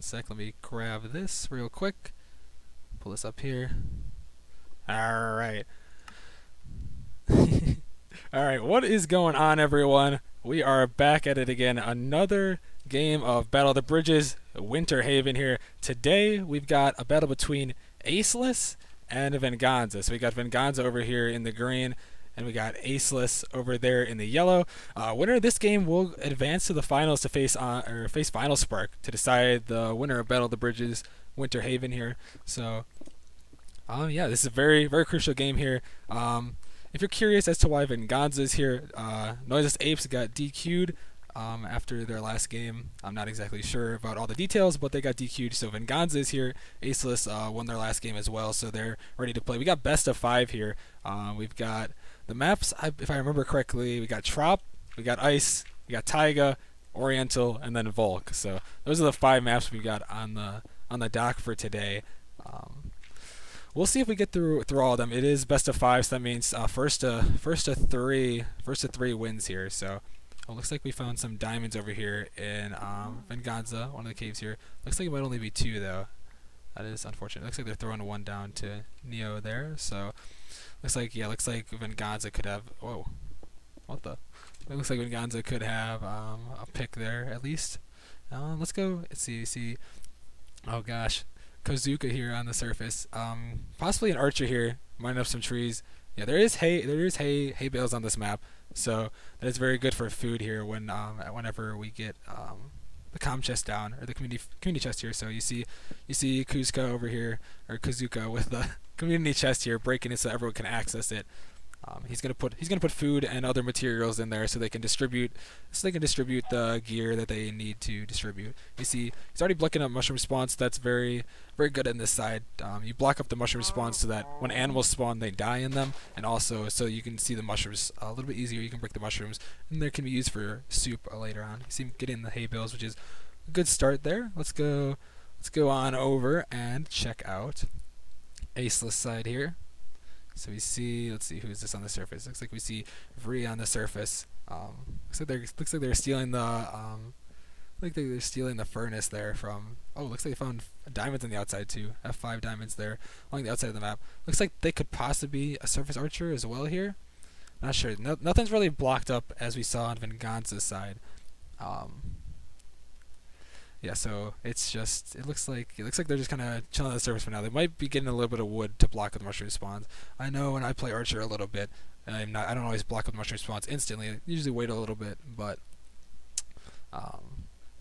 sec. Let me grab this real quick. Pull this up here. Alright. Alright, what is going on, everyone? We are back at it again. Another game of Battle of the Bridges, Winter Haven here. Today, we've got a battle between Accelus and Venganza. So we got Venganza over here in the green, and we got Accelus over there in the yellow. Winner of this game will advance to the finals to face Final Spark to decide the winner of Battle of the Bridges, Winter Haven here. So, yeah, this is a very, very crucial game here. If you're curious as to why Venganza is here, Noiseless Apes got DQ'd after their last game. I'm not exactly sure about all the details, but they got DQ'd. So Venganza is here. Accelus won their last game as well, so they're ready to play. We got best of 5 here. We've got the maps, if I remember correctly, we got Trop, we got Ice, we got Taiga, Oriental, and then Volk. So those are the 5 maps we got on the dock for today. We'll see if we get through all of them. It is best of 5, so that means first to 3 wins here. So it looks like we found some diamonds over here in Venganza, one of the caves here. Looks like it might only be 2 though. That is unfortunate. Looks like they're throwing 1 down to Neo there. So looks like Venganza could have. Whoa, what the? It looks like Venganza could have a pick there at least. Let's go. Let's see. Oh gosh. Kozuka here on the surface. Possibly an archer here, mining up some trees. Yeah, there is hay bales on this map, so that is very good for food here whenever we get the comm chest down, or the community chest here. So you see Kuzka over here, or Kozuka with the community chest here, breaking it so everyone can access it. He's gonna put food and other materials in there so they can distribute the gear that they need to distribute. You see, he's already blocking up mushroom spawns. That's very, very good on this side. You block up the mushroom spawns so that when animals spawn, they die in them, and also so you can see the mushrooms a little bit easier. You can break the mushrooms, and they can be used for soup later on. You see him getting the hay bales, which is a good start there. Let's go on over and check out Accelus side here. So we see, let's see, who's this on the surface? Looks like we see Vree on the surface. Looks like they're stealing the furnace there from. Oh, looks like they found diamonds on the outside too. F5 diamonds there along the outside of the map. Looks like they could possibly be a surface archer as well here. Not sure. Nothing's really blocked up as we saw on Venganza's side. Yeah, so it looks like they're just kind of chilling on the surface for now. They might be getting a little bit of wood to block up the mushroom spawns. I know when I play Archer a little bit, I don't always block up the mushroom spawns instantly. I usually wait a little bit, but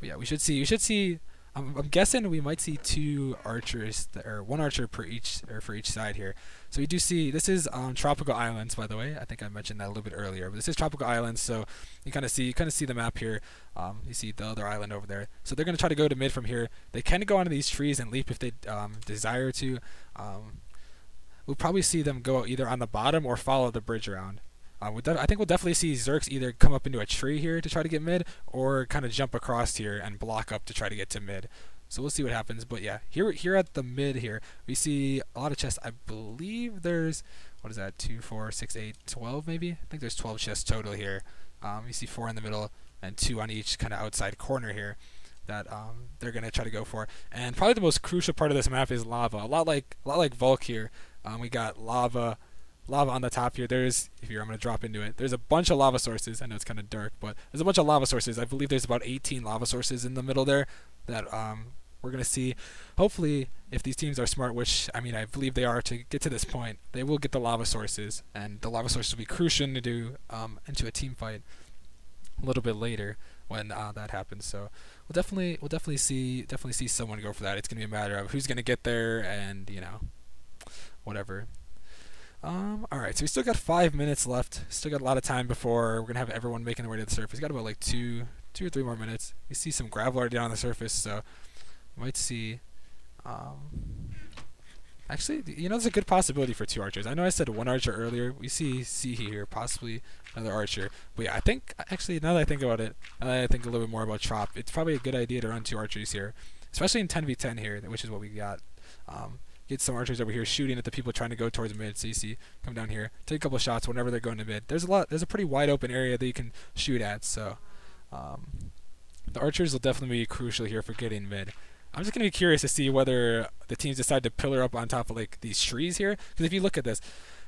yeah, we should see. I'm guessing we might see 2 archers, or 1 archer for each side here. So we do see, this is Tropical Islands, by the way. I think I mentioned that a little bit earlier, but this is Tropical Islands. So you kind of see the map here. You see the other island over there. So they're going to try to go to mid from here. They can go onto these trees and leap if they desire to. We'll probably see them go either on the bottom or follow the bridge around. I think we'll definitely see Zerks either come up into a tree here to try to get mid, or kind of jump across here and block up to try to get to mid. So we'll see what happens. But yeah, here at the mid here, we see a lot of chests. I believe there's, what is that, 2, 4, 6, 8, 12 maybe? I think there's 12 chests total here. You see 4 in the middle and 2 on each kind of outside corner here that they're going to try to go for. And probably the most crucial part of this map is lava. A lot like Volk here. We got lava on the top here. I'm going to drop into it. There's a bunch of lava sources. I know it's kind of dark, but there's a bunch of lava sources. I believe there's about 18 lava sources in the middle there that we're going to see. Hopefully, if these teams are smart, which, I mean, I believe they are to get to this point, they will get the lava sources, and the lava sources will be crucial to do into a team fight a little bit later when that happens. So we'll definitely see someone go for that. It's going to be a matter of who's going to get there, and whatever. Alright, so we still got 5 minutes left. Still got a lot of time before we're going to have everyone making their way to the surface. Got about like 2 or 3 more minutes. You see some gravel already down on the surface, so you might see. Actually, there's a good possibility for 2 archers. I know I said 1 archer earlier. We see here, possibly another archer. But yeah, I think, actually, now that I think about it, now that I think a little bit more about Trop, it's probably a good idea to run 2 archers here. Especially in 10v10 here, which is what we got. Get some archers over here shooting at the people trying to go towards mid. So you see, come down here, take a couple shots whenever they're going to mid. There's a pretty wide open area that you can shoot at. So the archers will definitely be crucial here for getting mid. I'm just gonna be curious to see whether the teams decide to pillar up on top of like these trees here. Because if you look at this,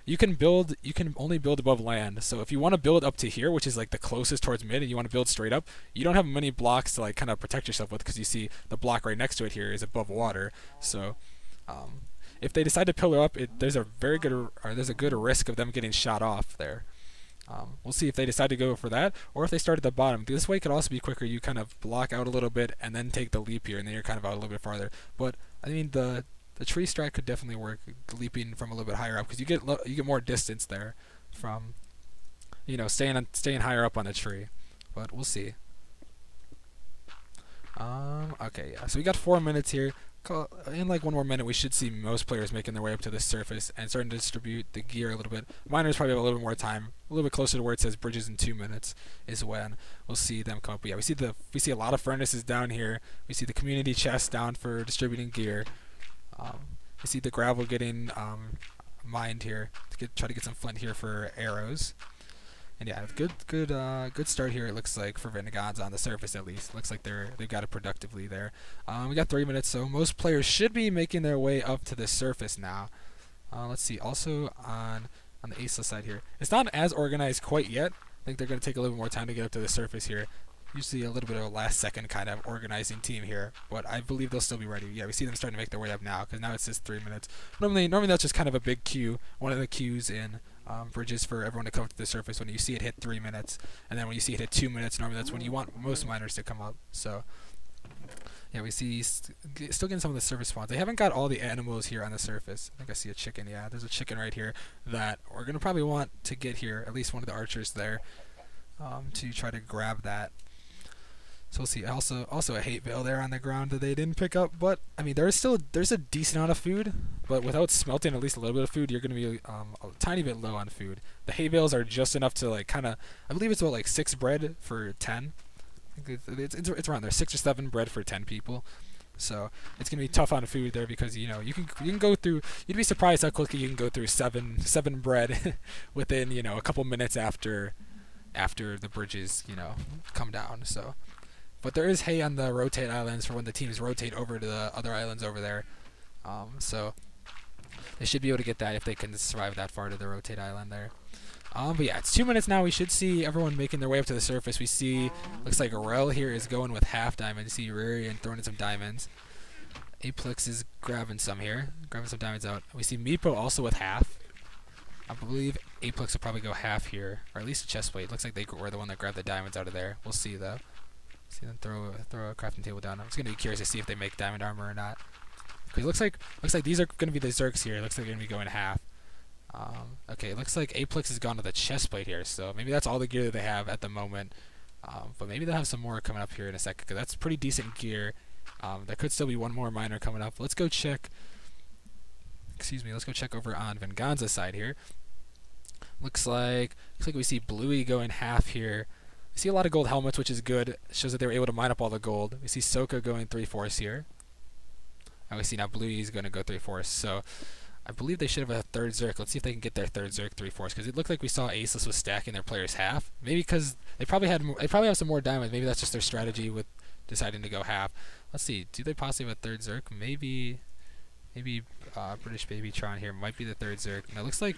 you can only build above land. So if you want to build up to here, which is like the closest towards mid, and you want to build straight up, you don't have many blocks to like kind of protect yourself with, because you see the block right next to it here is above water. So if they decide to pillar up, there's a good risk of them getting shot off there. We'll see if they decide to go for that, or if they start at the bottom. This way could also be quicker. You kind of block out a little bit and then take the leap here, and then you're kind of out a little bit farther. But I mean, the tree strat could definitely work, leaping from a little bit higher up, because you get more distance there from, you know, staying higher up on the tree. But we'll see. Okay, yeah. So we got 4 minutes here. In like 1 more minute, we should see most players making their way up to the surface and starting to distribute the gear a little bit. Miners probably have a little bit more time, a little bit closer to where it says bridges in 2 minutes is when we'll see them come up. But yeah, we see a lot of furnaces down here. We see the community chest down for distributing gear. We see the gravel getting mined here to try to get some flint here for arrows. And yeah, good start here. It looks like for Venganza on the surface, at least. Looks like they've got it productively there. We got 3 minutes, so most players should be making their way up to the surface now. Let's see. Also on the Accelus side here, it's not as organized quite yet. I think they're going to take a little more time to get up to the surface here. Usually a little bit of a last second kind of organizing team here, but I believe they'll still be ready. Yeah, we see them starting to make their way up now, because now it's just 3 minutes. Normally that's just kind of a big queue, one of the queues in bridges for everyone to come up to the surface when you see it hit 3 minutes, and then when you see it hit 2 minutes, normally that's when you want most miners to come up. So yeah, we see still getting some of the surface spawns. They haven't got all the animals here on the surface. I think I see a chicken. Yeah, there's a chicken right here that we're gonna probably want to get here. At least one of the archers there to try to grab that. So we'll see. Also a hate veil there on the ground that they didn't pick up, but I mean there's a decent amount of food, but without smelting at least a little bit of food, you're gonna be a tiny bit low on food. The hate veils are just enough to like kind of, I believe it's about like 6 bread for 10. I think it's around there, 6 or 7 bread for 10 people. So it's gonna be tough on food there, because you know you can go through. You'd be surprised how quickly you can go through seven bread within, you know, a couple minutes after the bridges, you know, come down. So. But there is hay on the rotate islands for when the teams rotate over to the other islands over there. So they should be able to get that if they can survive that far to the rotate island there. But yeah, it's 2 minutes now. We should see everyone making their way up to the surface. We see, looks like Rel here is going with half diamonds. You see Rarian throwing in some diamonds. Aplex is grabbing some here, grabbing some diamonds out. We see Meepo also with half. I believe Aplex will probably go half here, or at least a chest plate. Looks like they were the one that grabbed the diamonds out of there. We'll see though. See them throw a crafting table down. I'm just gonna be curious to see if they make diamond armor or not. Because it looks like these are gonna be the Zerks here. It looks like they're gonna be going half. Okay, it looks like Aplex has gone to the chest plate here, so maybe that's all the gear that they have at the moment. But maybe they'll have some more coming up here in a second, because that's pretty decent gear. There could still be one more miner coming up. Let's go check. Excuse me. Let's go check over on Venganza's side here. Looks like we see Bluey going half here. We see a lot of gold helmets, which is good. It shows that they were able to mine up all the gold. We see Soka going 3/4 here. And we see now Bluey is going to go 3/4. So I believe they should have a third Zerk. Let's see if they can get their third Zerk 3/4, because it looked like we saw Accelus was stacking their players half. Maybe because they probably have some more diamonds. Maybe that's just their strategy with deciding to go half. Let's see. Do they possibly have a third Zerk? Maybe British Babytron here might be the third Zerk. Now it looks like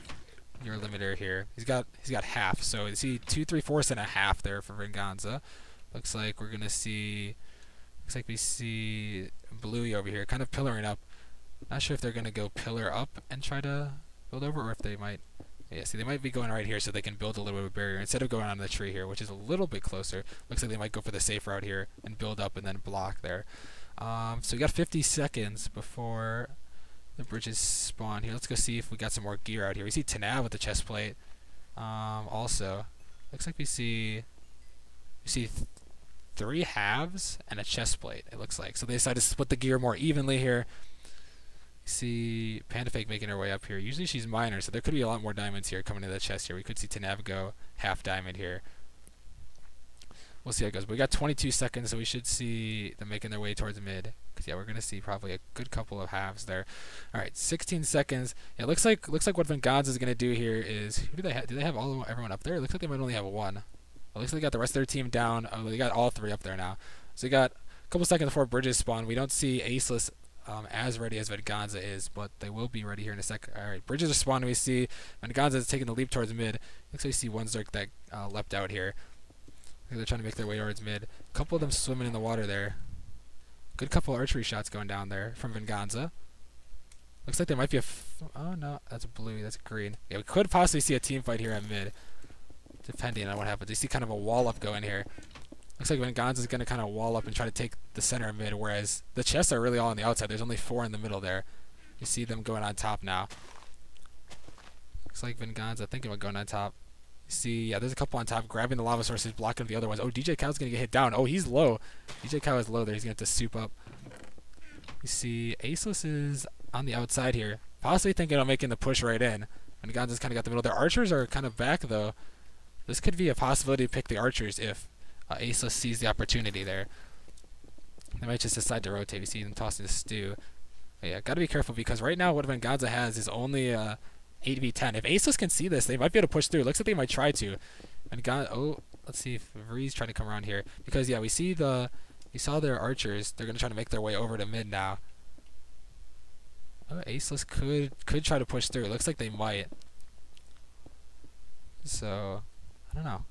your limiter here. He's got half, so you see 2 3/4 and a half there for Venganza. Looks like we're gonna see. Looks like we see Bluey over here, kind of pillaring up. Not sure if they're gonna go pillar up and try to build over, or if they might. Yeah, see, they might be going right here so they can build a little bit of a barrier instead of going on the tree here, which is a little bit closer. Looks like they might go for the safe route here and build up and then block there. So we got 50 seconds before the bridges spawn here. Let's go see if we got some more gear out here. We see Tanav with the chest plate. Also, looks like we see 3 halves and a chest plate. It looks like so they decided to split the gear more evenly here. We see Pandafake making her way up here. Usually she's miner, so there could be a lot more diamonds here coming to the chest here. We could see Tanav go half diamond here. We'll see how it goes. But we got 22 seconds, so we should see them making their way towards mid. Because yeah, we're gonna see probably a good couple of halves there. All right, 16 seconds. Yeah, looks like what Venganza is gonna do here is, who do they have? Do they have everyone up there? It looks like they might only have one. It looks like they got the rest of their team down. Oh, they got all 3 up there now. So they got couple seconds before bridges spawn. We don't see Accelus as ready as Venganza is, but they will be ready here in a second. All right, bridges are spawning. We see Venganza is taking the leap towards mid. Looks like we see one Zerk that leapt out here. They're trying to make their way towards mid. A couple of them swimming in the water there. Good couple archery shots going down there from Venganza. Looks like there might be a... oh, no. That's blue. That's green. Yeah, we could possibly see a team fight here at mid, depending on what happens. You see kind of a wall up going here. Looks like Venganza is going to kind of wall up and try to take the center of mid, whereas the chests are really all on the outside. There's only 4 in the middle there. You see them going on top now. Looks like Venganza thinking about going on top. You see, yeah, there's a couple on top grabbing the lava sources, blocking the other ones. Oh, DJ Cow's going to get hit down. Oh, he's low. DJ Cow is low there. He's going to have to soup up. You see, Accelus is on the outside here, possibly thinking of making the push right in. Venganza's kind of got the middle. Their archers are kind of back, though. This could be a possibility to pick the archers if Accelus sees the opportunity there. They might just decide to rotate. We see them tossing the stew. But yeah, got to be careful because right now what Venganza has is only 8v10. If Accelus can see this, they might be able to push through. Looks like they might try to. Venganza, oh, let's see if Vree's trying to come around here. Because, yeah, we saw their archers. They're going to try to make their way over to mid now. Oh, Accelus could try to push through. It looks like they might. So, I don't know.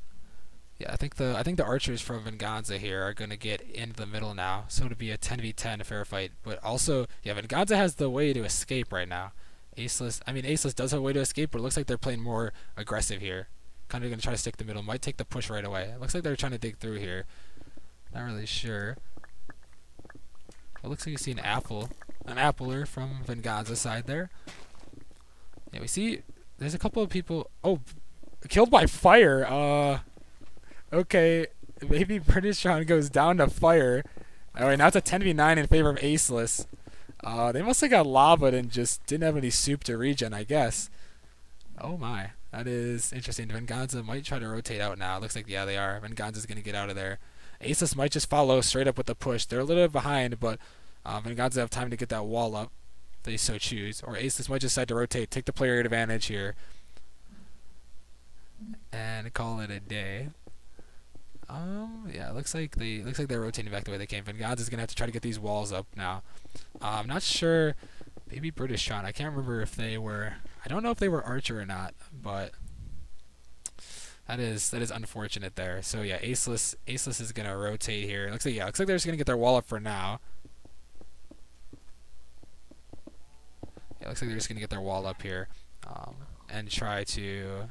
Yeah, I think the archers from Venganza here are gonna get into the middle now, so it'll be a 10v10 fair fight. But also, yeah, Venganza has the way to escape right now. Accelus does have a way to escape, but it looks like they're playing more aggressive here. Kind of gonna try to stick the middle. Might take the push right away. It looks like they're trying to dig through here. Not really sure. It looks like you see an appler from Venganza side there. Yeah, we see there's a couple of people. Oh, killed by fire. Okay, maybe British Sean goes down to fire. Alright, now it's a 10v9 in favor of Accelus. They must have got lavaed and just didn't have any soup to regen, I guess. Oh my, that is interesting. Venganza might try to rotate out now. Looks like, yeah, they are. Venganza's going to get out of there. Accelus might just follow straight up with the push. They're a little bit behind, but Venganza have time to get that wall up if they so choose. Or Accelus might just decide to rotate, take the player advantage here, and call it a day. Yeah, it looks like they're rotating back the way they came. Venganza's gonna have to try to get these walls up now. I'm not sure. Maybe British Sean. I can't remember if they were. I don't know if they were Archer or not, but that is unfortunate there. So yeah, Accelus is gonna rotate here. Looks like they're just gonna get their wall up for now. Yeah, looks like they're just gonna get their wall up here. And try to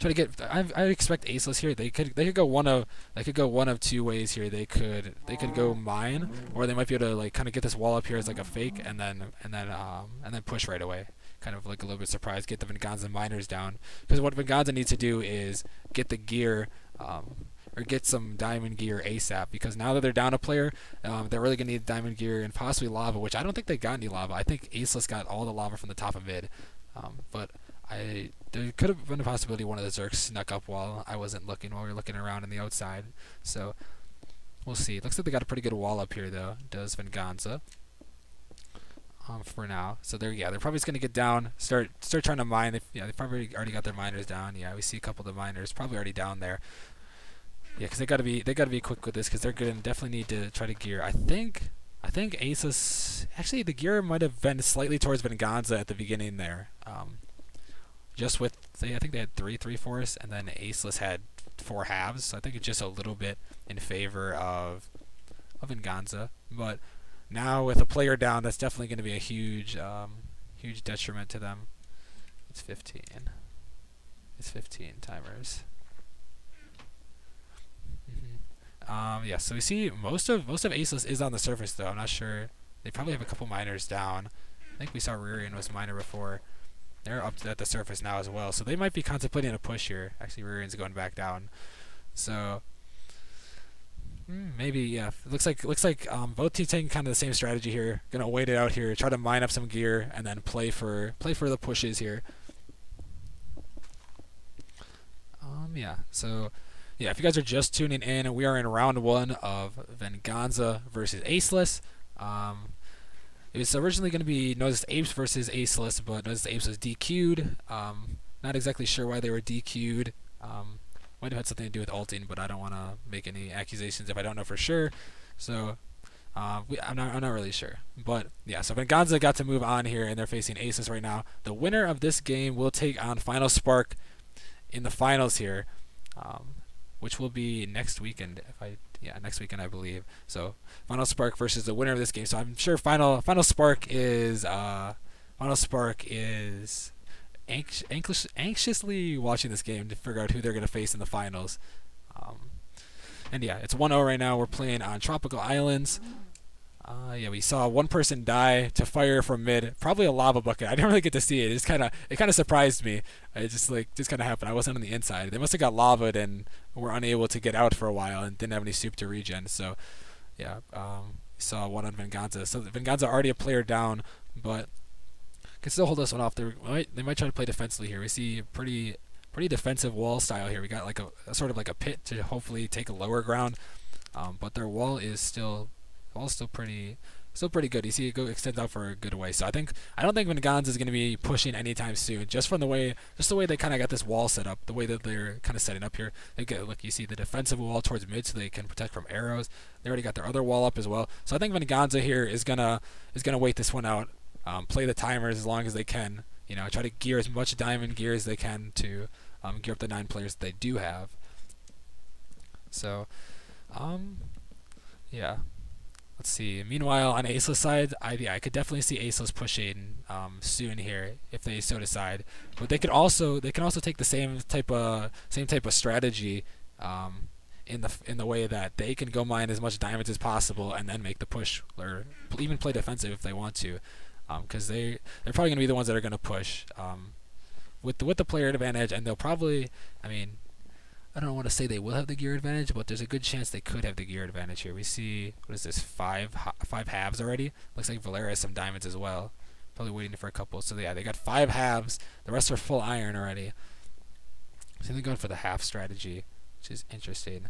get. I expect Accelus here. They could go one of 2 ways here. They could go mine, or they might be able to like kind of get this wall up here as like a fake, and then push right away. Kind of like a little bit surprised, get the Venganza miners down. Because what Venganza needs to do is get the gear, or get some diamond gear ASAP. Because now that they're down a player, they're really gonna need diamond gear and possibly lava, which I don't think they got any lava. I think Accelus got all the lava from the top of mid, but. There could have been a possibility one of the Zerks snuck up while I wasn't looking, while we were looking around on the outside. So, we'll see. Looks like they got a pretty good wall up here, though, does Venganza. For now. So, they're probably just going to get down, start trying to mine. They probably already got their miners down. Yeah, we see a couple of the miners probably already down there. Yeah, because they got to be quick with this, because they're going to definitely need to try to gear. I think Accelus, actually, the gear might have been slightly towards Venganza at the beginning there. Just with, I think they had 3 3/4s, and then Accelus had 4 halves. So I think it's just a little bit in favor of Venganza. But now with a player down, that's definitely going to be a huge detriment to them. It's 15. It's 15 timers. Yeah. So we see most of Accelus is on the surface though. I'm not sure. They probably have a couple miners down. I think we saw Ririan was miner before. They're up at the surface now as well, so they might be contemplating a push here. Actually, Ririan's going back down, so maybe, yeah. It looks like both teams taking kind of the same strategy here. Gonna wait it out here, try to mine up some gear, and then play for the pushes here. Yeah. So, yeah. If you guys are just tuning in, we are in round 1 of Venganza versus Accelus. It was originally going to be Noticed Apes versus Accelus, but Noticed Apes was DQ'd. Not exactly sure why they were DQ'd. Might have had something to do with ulting, but I don't want to make any accusations if I don't know for sure. So, I'm not really sure, but yeah. So Venganza got to move on here, and they're facing Aces right now. The winner of this game will take on Final Spark in the finals here, which will be next weekend. Next weekend I believe. So Final Spark versus the winner of this game. So I'm sure Final Spark is anxiously watching this game to figure out who they're going to face in the finals. And yeah, it's 1-0 right now. We're playing on Tropical Islands. Yeah, we saw one person die to fire from mid, probably a lava bucket. I didn't really get to see it. It kind of surprised me. It just kind of happened. I wasn't on the inside. They must have got lavaed and were unable to get out for a while and didn't have any soup to regen. So yeah, we saw one on Venganza. So Venganza already a player down, but can still hold this one off. They might try to play defensively here. We see pretty defensive wall style here. We got like a sort of like a pit to hopefully take a lower ground, but their wall is still pretty good. You see it extends out for a good way. So I don't think Venganza is going to be pushing anytime soon. Just the way they kind of got this wall set up, the way that they're kind of setting up here. Look, you see the defensive wall towards mid, so they can protect from arrows. They already got their other wall up as well. So I think Venganza here is gonna wait this one out, play the timers as long as they can. You know, try to gear as much diamond gear as they can to gear up the 9 players that they do have. So, yeah. Let's see. Meanwhile, on Accelus side, I could definitely see Accelus pushing soon here if they so decide. But they can also take the same type of strategy in the way that they can go mine as much diamonds as possible and then make the push, or even play defensive if they want to, because they're probably gonna be the ones that are gonna push with the player advantage, and they'll probably, I don't want to say they will have the gear advantage, but there's a good chance they could have the gear advantage here. We see, what is this, five halves already? Looks like Valera has some diamonds as well. Probably waiting for a couple. So yeah, they got 5 halves. The rest are full iron already. So they're going for the half strategy, which is interesting.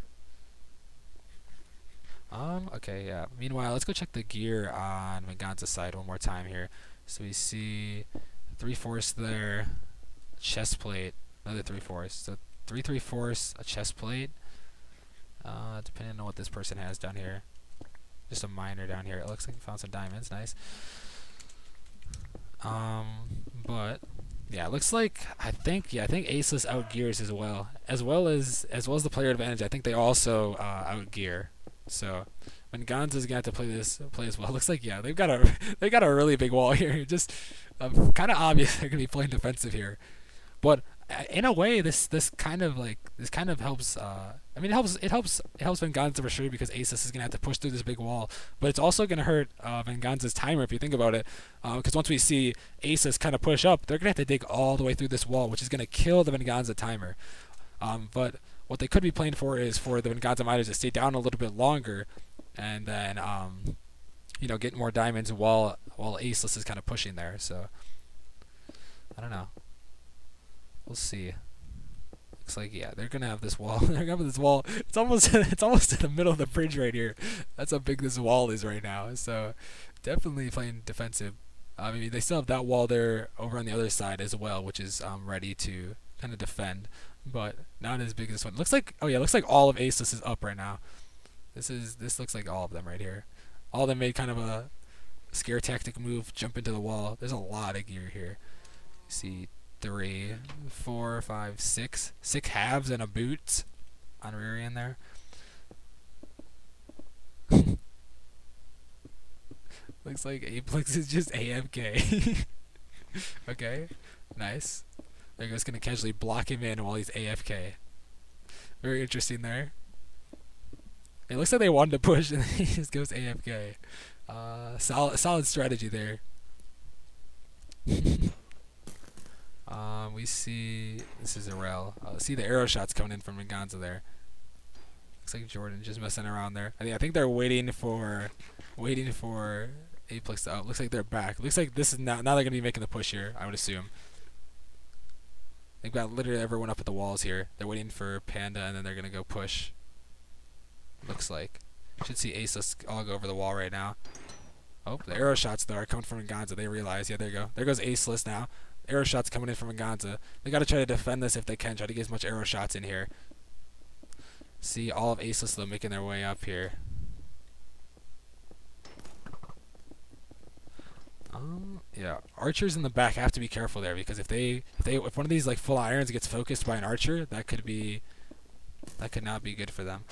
Okay, yeah. Meanwhile, let's go check the gear on Venganza's side one more time here. So we see 3/4 there, chest plate, another 3/4. So 3/4, a chest plate, depending on what this person has down here. Just a miner down here. It looks like he found some diamonds. Nice. But yeah, it looks like I think Accelus outgears as well as the player advantage. I think they also outgear. So Venganza's gonna have to play as well. It looks like, yeah, they've got a really big wall here. Just kind of obvious they're gonna be playing defensive here, but in a way, this kind of helps. It helps Venganza for sure, because Accelus is gonna have to push through this big wall. But it's also gonna hurt Venganza's timer if you think about it, because once we see Accelus kind of push up, they're gonna have to dig all the way through this wall, which is gonna kill the Venganza timer. But what they could be playing for is for the Venganza miners to stay down a little bit longer, and then get more diamonds while Accelus is kind of pushing there. So I don't know. We'll see. Looks like, yeah, they're gonna have this wall. They're gonna have this wall. It's almost in the middle of the bridge right here. That's how big this wall is right now. So definitely playing defensive. They still have that wall there over on the other side as well, which is ready to kind of defend, but not as big as this one. Looks like, looks like all of Accelus is up right now. This looks like all of them right here. All of them made kind of a scare tactic move, jump into the wall. There's a lot of gear here. You see 3, 4, 5, 6 halves and a boot on rear end there. Looks like Aplex is just AFK. Okay, nice. They're just gonna casually block him in while he's AFK. Very interesting there. It looks like they wanted to push and he just goes AFK. Solid strategy there. We see, this is a rel. See the arrow shots coming in from Venganza there. Looks like Jordan just messing around there. I think they're waiting for Aplex to out. Looks like they're back. Looks like this is now they're gonna be making the push here, I would assume. They've got literally everyone up at the walls here. They're waiting for Panda, and then they're gonna go push. Looks like. Should see Accelus all go over the wall right now. Oh, the arrow shots though are coming from Venganza. They realize, yeah, there you go. There goes Accelus now. Arrow shots coming in from Venganza. They got to try to defend this if they can. Try to get as much arrow shots in here. See all of Accelus though making their way up here. Yeah, archers in the back have to be careful there because if one of these like full irons gets focused by an archer, that could not be good for them.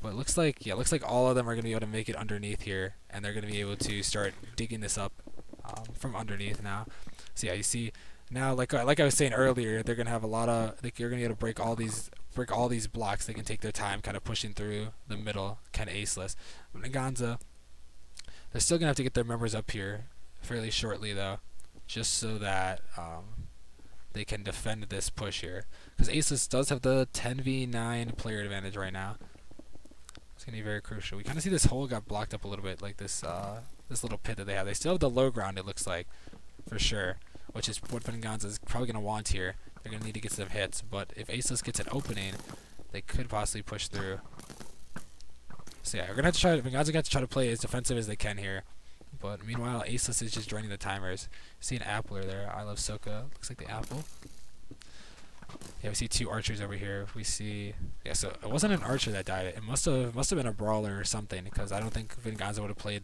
But it looks like all of them are gonna be able to make it underneath here, and they're gonna be able to start digging this up from underneath now. So yeah, you see now, like I was saying earlier, they're gonna have a lot of you're gonna be able to break all these blocks. They can take their time, kind of pushing through the middle, kind of aceless. Venganza, they're still gonna have to get their members up here fairly shortly though, just so that they can defend this push here. Because Acellus does have the 10v9 player advantage right now. It's gonna be very crucial. We kind of see this hole got blocked up a little bit, like this this little pit that they have. They still have the low ground, it looks like, for sure, which is what Venganza is probably gonna want here. They're gonna need to get some hits, but if Acellus gets an opening, they could possibly push through. So yeah, we're gonna have to try. Venganza got to try to play as defensive as they can here. But meanwhile, Acellus is just joining the timers. See an appler there. I love Soka. Looks like the apple. Yeah, we see two archers over here. We see, yeah. So it wasn't an archer that died. It must have been a brawler or something, because I don't think Venganza would have played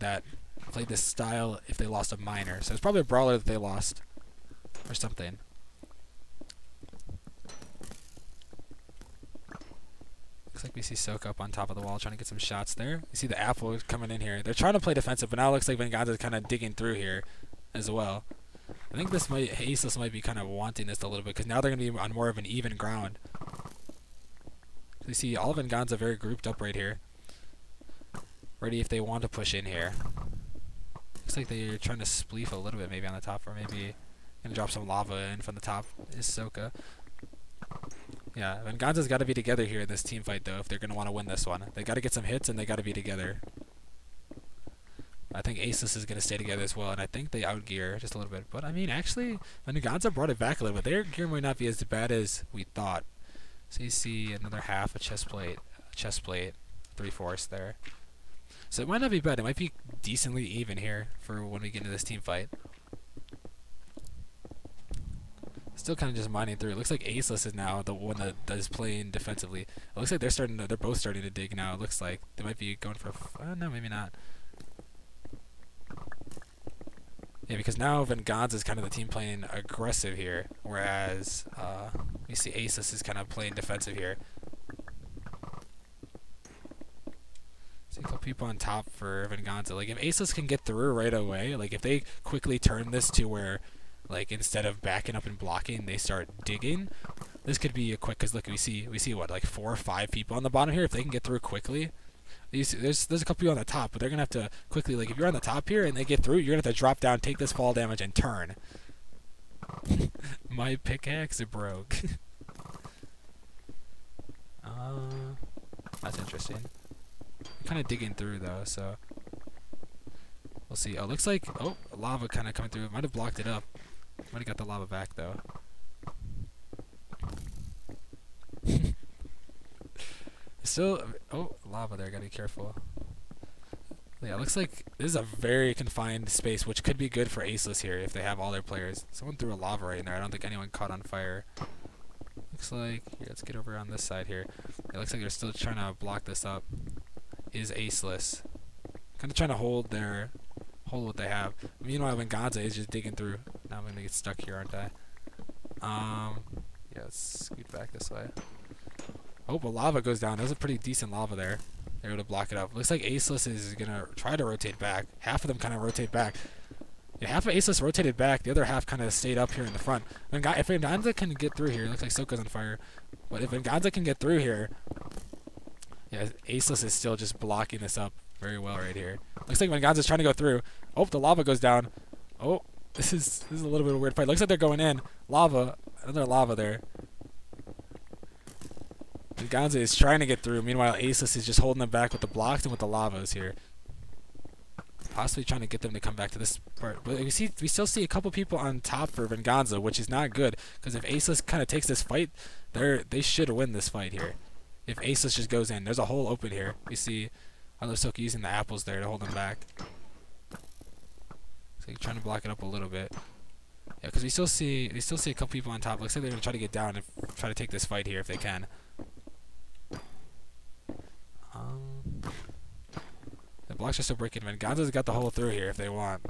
this style if they lost a miner. So it's probably a brawler that they lost, or something. Looks like we see Soka up on top of the wall trying to get some shots there. You see the apple coming in here. They're trying to play defensive, but now it looks like Venganza is kind of digging through here as well. I think Acellus might be kind of wanting this a little bit, because now they're going to be on more of an even ground. So you see all of Venganza very grouped up right here, ready if they want to push in here. Looks like they're trying to spleef a little bit maybe on the top, or maybe going to drop some lava in from the top is Soka. Yeah, Venganza's got to be together here in this team fight, though, if they're going to want to win this one. They got to get some hits, and they got to be together. I think Acellus is going to stay together as well, and I think they outgear just a little bit. But, I mean, actually, Venganza brought it back a little bit. Their gear might not be as bad as we thought. So you see another half, a chest plate, 3/4 there. So it might not be bad. It might be decently even here for when we get into this team fight. Still kind of just mining through. It looks like Acellus is now the one that is playing defensively. It looks like they're both starting to dig now. It looks like they might be going for no, maybe not. Yeah, because now Venganza is kind of the team playing aggressive here, whereas we see Acellus is kind of playing defensive here. See a couple people on top for Venganza. Like, if Acellus can get through right away, like if they quickly turn this to where, like, instead of backing up and blocking, they start digging, this could be a quick, because look, we see what, like 4 or 5 people on the bottom here. If they can get through quickly, there's a couple people on the top, but they're gonna have to quickly, like, if you're on the top here and they get through, you're gonna have to drop down, take this fall damage, and turn. My pickaxe broke. That's interesting. Kind of digging through though, so we'll see. Oh, looks like lava kind of coming through. It might have blocked it up. Might have got the lava back though. Still, lava there. Gotta be careful. Yeah, it looks like this is a very confined space, which could be good for Acellus here if they have all their players. Someone threw a lava right in there. I don't think anyone caught on fire. Looks like, here, let's get over on this side here. It looks like they're still trying to block this up. Is Acellus kind of trying to hold what they have. Meanwhile, Venganza is just digging through. Now I'm gonna get stuck here, aren't I? Yeah, let's scoot back this way. Oh, but lava goes down. That was a pretty decent lava there. They're able to block it up. Looks like Acellus is gonna try to rotate back. Half of them kind of rotate back. Yeah, half of Acellus rotated back. The other half kind of stayed up here in the front. If Venganza can get through here, looks like Soka's on fire. But if Venganza can get through here, yeah, Acellus is still just blocking this up very well right here. Looks like Venganza's trying to go through. Oh, the lava goes down. Oh, this is a little bit of a weird fight. Looks like they're going in. Lava, another lava there. Venganza is trying to get through. Meanwhile, Acellus is just holding them back with the blocks and with the lavas here. Possibly trying to get them to come back to this part. But we still see a couple people on top for Venganza, which is not good. Because if Acellus kind of takes this fight, they should win this fight here. If Acellus just goes in, there's a hole open here. We see Soka using the apples there to hold them back. So you're trying to block it up a little bit. Yeah, because we still see a couple people on top. Looks like they're gonna try to get down and try to take this fight here if they can. The blocks are still breaking. Venganza's got the hole through here if they want.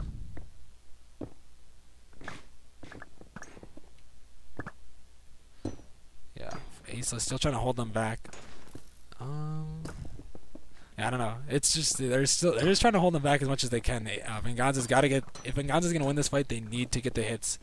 Accelus still trying to hold them back. Yeah, I don't know. It's just they're just trying to hold them back as much as they can. Venganza's got to get, if Venganza's gonna win this fight, they need to get the hits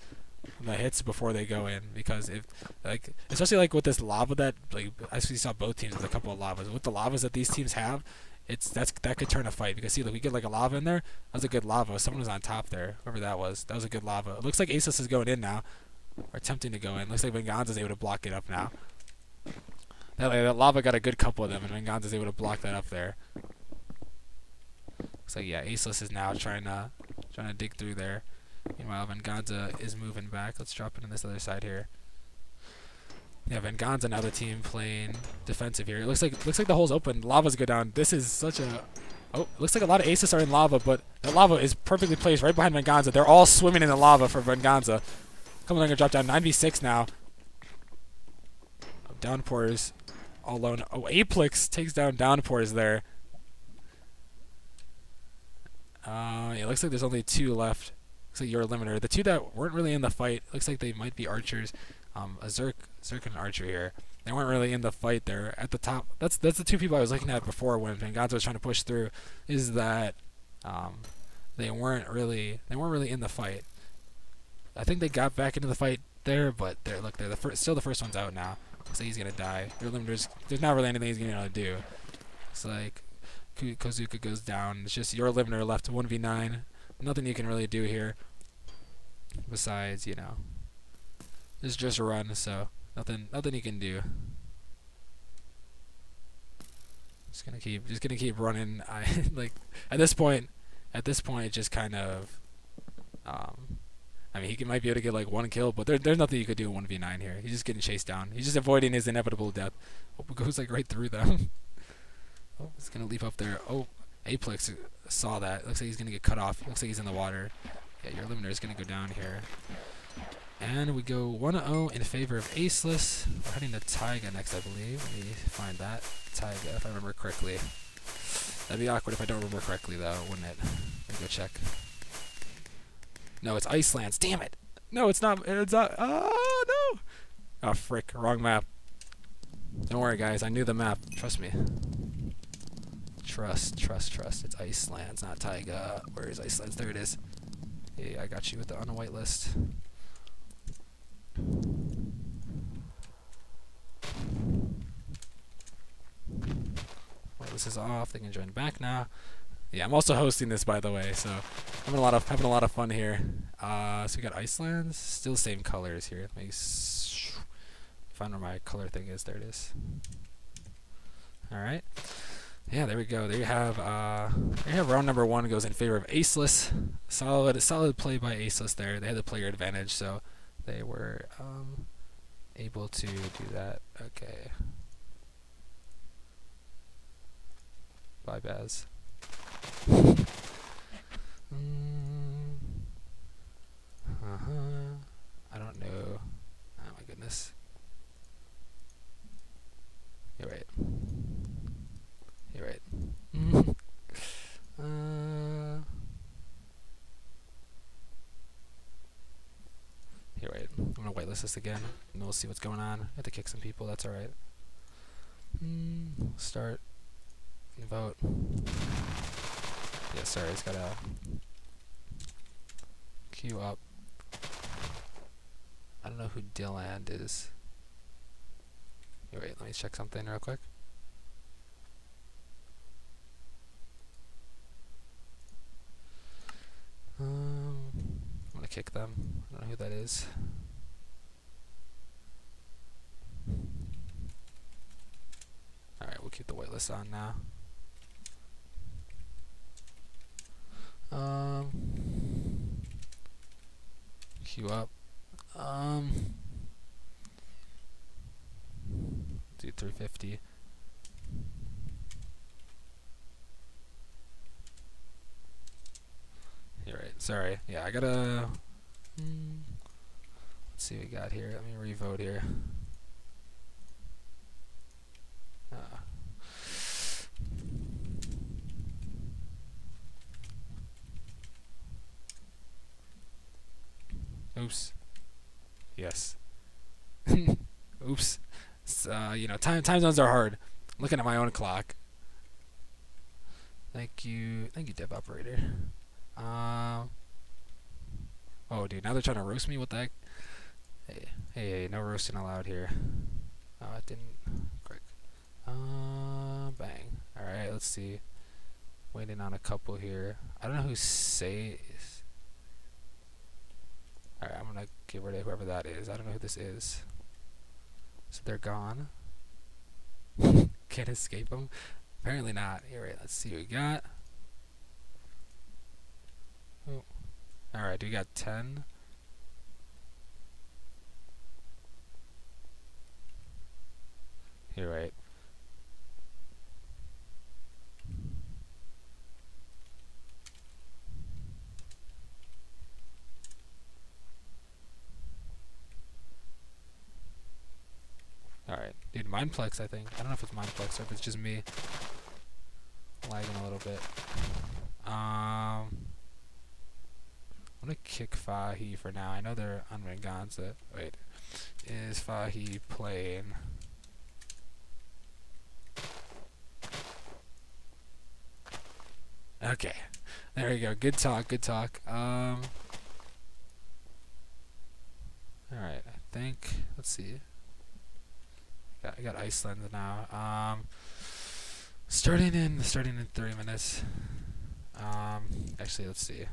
before they go in, because if like, especially like with this lava that, like, I actually saw both teams with a couple of lavas. With the lavas that these teams have, that could turn a fight, because see, look, we get like a lava in there. That was a good lava. Someone was on top there, whoever that was. That was a good lava. It looks like Accelus is going in now, or attempting to go in. Looks like Venganza's able to block it up now. That lava got a good couple of them, and Venganza's able to block that up there. Looks like, yeah, Accelus is now trying to dig through there. Meanwhile, Venganza is moving back. Let's drop it on this other side here. Yeah, Venganza, now the team playing defensive here. It looks like the hole's open. Lava's go down. This is such a... Oh, it looks like a lot of Accelus are in lava, but the lava is perfectly placed right behind Venganza. They're all swimming in the lava for Venganza. Come on, they're going to drop down. 9v6 now. Downpours all alone. Oh, Aplex takes down Downpours there. Yeah, it looks like there's only 2 left. Looks like your limiter. The 2 that weren't really in the fight, looks like they might be archers. A Zerk and an archer here. They weren't really in the fight there at the top. That's the 2 people I was looking at before when Venganza was trying to push through. Is that they weren't really in the fight. I think they got back into the fight there, but they're still the first one's out now. Looks like he's gonna die. Their limiters, there's not really anything he's gonna be able to do. It's like Kozuka goes down. It's just your limiter left 1v9. Nothing you can really do here. Besides, you know, just run. So nothing you can do. Just gonna keep running. Like at this point, it just kind of. I mean, he might be able to get like 1 kill, but there's nothing you could do in 1v9 here. He's just getting chased down. He's just avoiding his inevitable death. Oh, it goes like right through them. Oh, he's gonna leap up there. Oh, Aplex saw that. Looks like he's gonna get cut off. Looks like he's in the water. Yeah, your limiter is gonna go down here. And we go 1-0 in favor of Accelus. We're heading to Taiga next, I believe. Let me find that. Taiga, if I remember correctly. That'd be awkward if I don't remember correctly, though, wouldn't it? Let me go check. No, it's Icelands. Damn it! No, it's not. It's not. Oh, no! Oh, frick. Wrong map. Don't worry, guys. I knew the map. Trust me. Trust. It's Icelands, not Taiga. Where is Icelands? There it is. Hey, I got you with on the whitelist. Whitelist is off. They can join back now. Yeah, I'm also hosting this, by the way, so having a lot of fun here. So we got Iceland, still same colors here. Let me find where my color thing is. There it is. All right. Yeah, there we go. There you have round number 1 goes in favor of Accelus. Solid play by Accelus there. They had the player advantage, so they were able to do that. Okay. Bye, Baz. I don't know. Oh my goodness. You're right. You're right. You're right. I'm gonna whitelist this again, and we'll see what's going on. I have to kick some people. That's all right. Start. Vote. Yeah, sorry, it's gotta queue up. I don't know who Dylan is. Wait, let me check something real quick. I'm gonna kick them. I don't know who that is. Alright, we'll keep the whitelist on now. Queue up. Do 350. You're right. Sorry. Yeah, I gotta. Let's see what we got here. Let me revote here. Oops. Yes. Oops. You know, time zones are hard. Looking at my own clock. Thank you, dev operator. Oh, dude, now they're trying to roast me. What the heck? Hey, no roasting allowed here. Oh, it didn't. Quick. Bang. All right, let's see. Waiting on a couple here. I don't know who says. All right, I'm gonna get rid of whoever that is. I don't know who this is. So they're gone. Can't escape them. Apparently not. All right, let's see what we got. Oh. All right, we got 10. Here, right. Alright, dude, Mineplex, I think. I don't know if it's Mineplex or if it's just me lagging a little bit. I'm gonna kick Fahi for now. I know they're on Venganza. Wait, is Fahi playing? Okay, there we go. Good talk, good talk. Alright, I think, let's see. I got Iceland now. Starting in 30 minutes. Actually, let's see.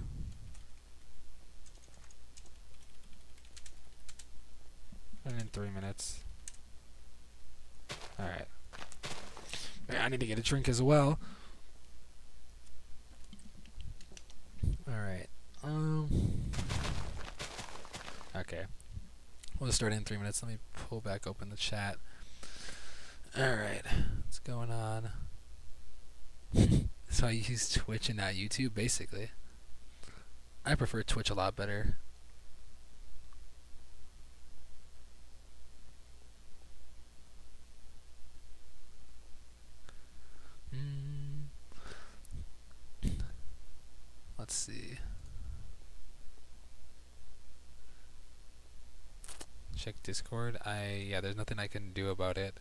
Starting in 3 minutes. All right. I need to get a drink as well. All right. Okay. We'll start in 3 minutes. Let me pull back open the chat. Alright, what's going on? So I use Twitch and not YouTube, basically. I prefer Twitch a lot better. Let's see. Check Discord. Yeah, there's nothing I can do about it.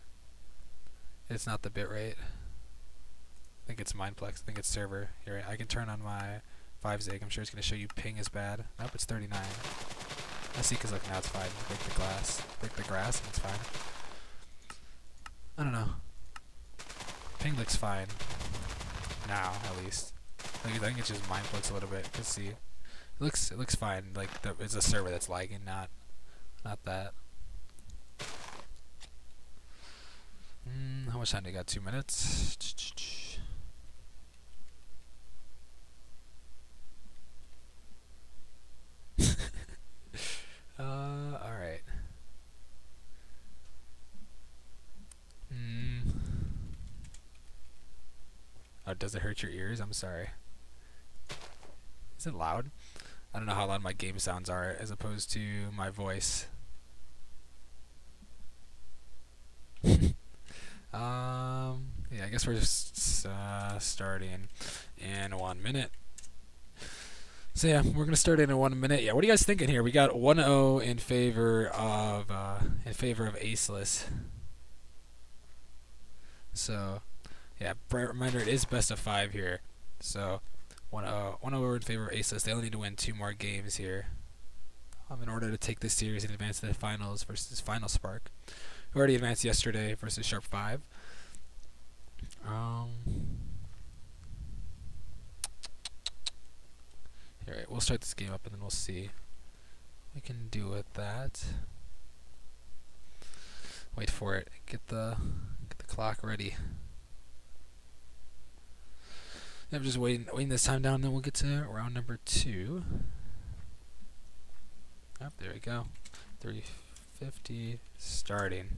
It's not the bitrate. I think it's Mineplex. I think it's server. Here, I can turn on my 5 zig. I'm sure it's going to show you ping is bad. Nope, it's 39. I see, because look, now it's fine. Break the glass. Break the grass, and it's fine. I don't know. Ping looks fine. Now, at least. I think it's just Mineplex a little bit. Cause see, it looks fine. Like, it's a server that's lagging, not that. How much time do you got? 2 minutes. Alright. Oh, does it hurt your ears? I'm sorry. Is it loud? I don't know how loud my game sounds are as opposed to my voice. Yeah, I guess we're just starting in 1 minute. So yeah, we're gonna start in 1 minute. Yeah, what are you guys thinking here? We got 1-0 in favor of Accelus. So yeah, bright reminder, it is best of 5 here. So 1-0 in favor of Accelus. They only need to win 2 more games here in order to take this series and advance to the finals versus Final Spark, who already advanced yesterday versus Sharp 5. Alright, we'll start this game up and then we'll see what we can do with that. Wait for it. Get the clock ready. I'm just waiting this time down, then we'll get to round number 2. Oh, there we go. 350 starting.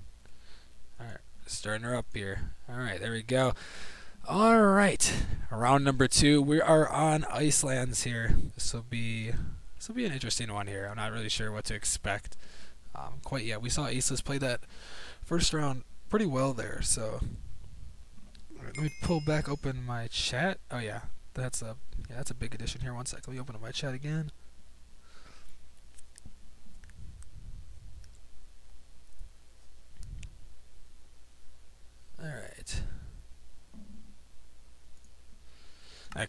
Alright, starting her up here. Alright, there we go. Alright, round number 2. We are on Icelands here. This will be an interesting one here. I'm not really sure what to expect quite yet. We saw Accelus play that first round pretty well there, so let me pull back open my chat. Oh yeah, that's a big addition here. 1 sec. Let me open up my chat again.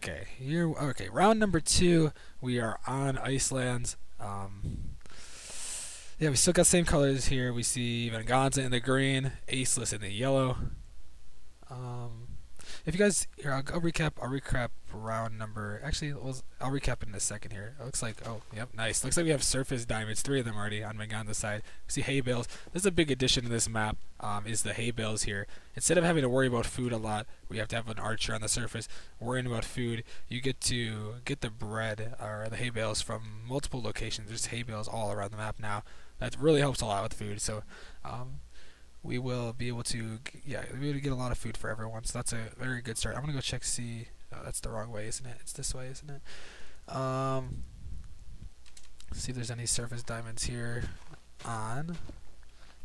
Okay, here. Okay, round number 2. We are on Icelands. Yeah, we still got same colors here. We see Venganza in the green, Accelus in the yellow. If you guys here, I'll recap. I'll recap round number. Actually, I'll recap in a second here. It looks like, oh, yep, nice. Looks like we have surface diamonds, 3 of them already on Venganza's side. We see hay bales. This is a big addition to this map. Is the hay bales here? Instead of having to worry about food a lot, we have to have an archer on the surface worrying about food. You get to get the bread or the hay bales from multiple locations. There's hay bales all around the map now. That really helps a lot with food. So. We will be able to, yeah, we'll be able to get a lot of food for everyone. So that's a very good start. I'm gonna go check see. Oh, that's the wrong way, isn't it? It's this way, isn't it? See if there's any surface diamonds here on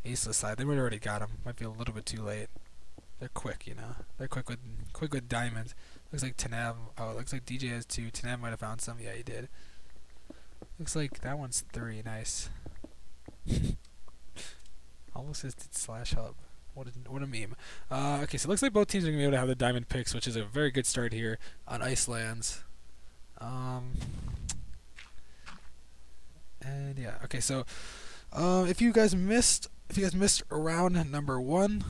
Aceless side. They would already got them. Might be a little bit too late. They're quick, you know. They're quick with diamonds. Looks like Tanab. Oh, it looks like DJ has 2. Tanab might have found some. Yeah, he did. Looks like that one's 3. Nice. Almost assisted slash hub. What a meme. Okay, so it looks like both teams are going to be able to have the diamond picks, which is a very good start here on Icelands. And yeah, okay, so if you guys missed round number 1,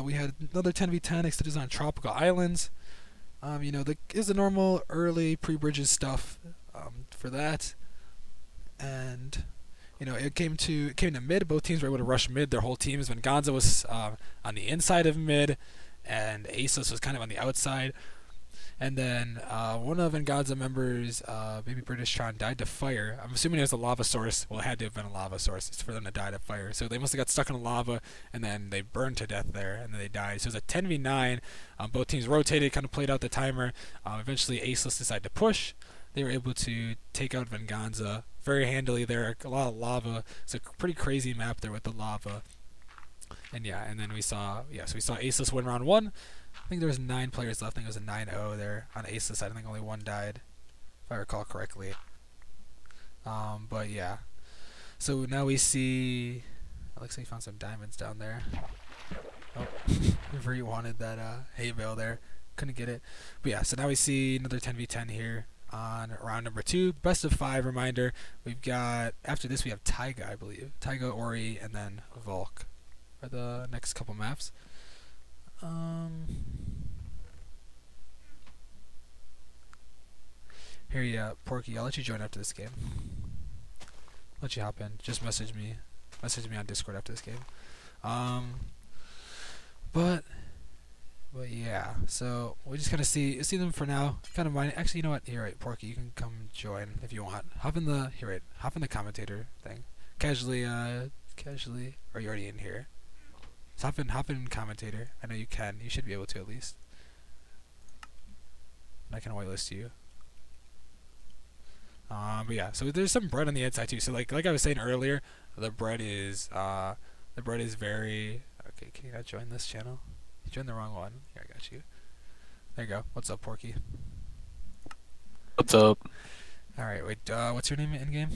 we had another 10v10 extended on tropical islands. You know, is the normal early pre-bridges stuff for that, and you know, it came to mid. Both teams were able to rush mid. Their whole teams. Venganza was on the inside of mid, and Accelus was kind of on the outside. And then one of Venganza members, Baby British Tron, died to fire. I'm assuming it was a lava source. Well, it had to have been a lava source. It's for them to die to fire. So they must have got stuck in lava, and then they burned to death there, and then they died. So it was a 10v9. Both teams rotated, kind of played out the timer. Eventually, Accelus decided to push. They were able to take out Venganza very handily there. A lot of lava. It's a pretty crazy map there with the lava. And yeah, and then we saw Accelus win round 1. I think there was 9 players left. I think it was a 9-0 there on Accelus. I think only 1 died, if I recall correctly. But yeah. So now we see. It looks like he found some diamonds down there. Oh, whoever he wanted that hay bale there, couldn't get it. But yeah, so now we see another 10v10 here on round number 2. Best of 5 reminder. We've got, after this we have Taiga, I believe. Taiga, Ori, and then Volk are the next couple maps. Here, yeah, Porky, I'll let you join after this game. I'll let you hop in. Just message me on Discord after this game. But yeah, so we just kind of see them for now. Kind of mind. Actually, you know what? Here, right, Porky, you can come join if you want. Hop in the commentator thing. Casually, or you already in here? So hop in commentator. I know you can. You should be able to at least. And I can whitelist you. But yeah, so there's some bread on the inside too. So like I was saying earlier, the bread is very. Okay, can you not join this channel? You joined the wrong one. Here, I got you. There you go. What's up, Porky? What's up? All right, wait. What's your name in game?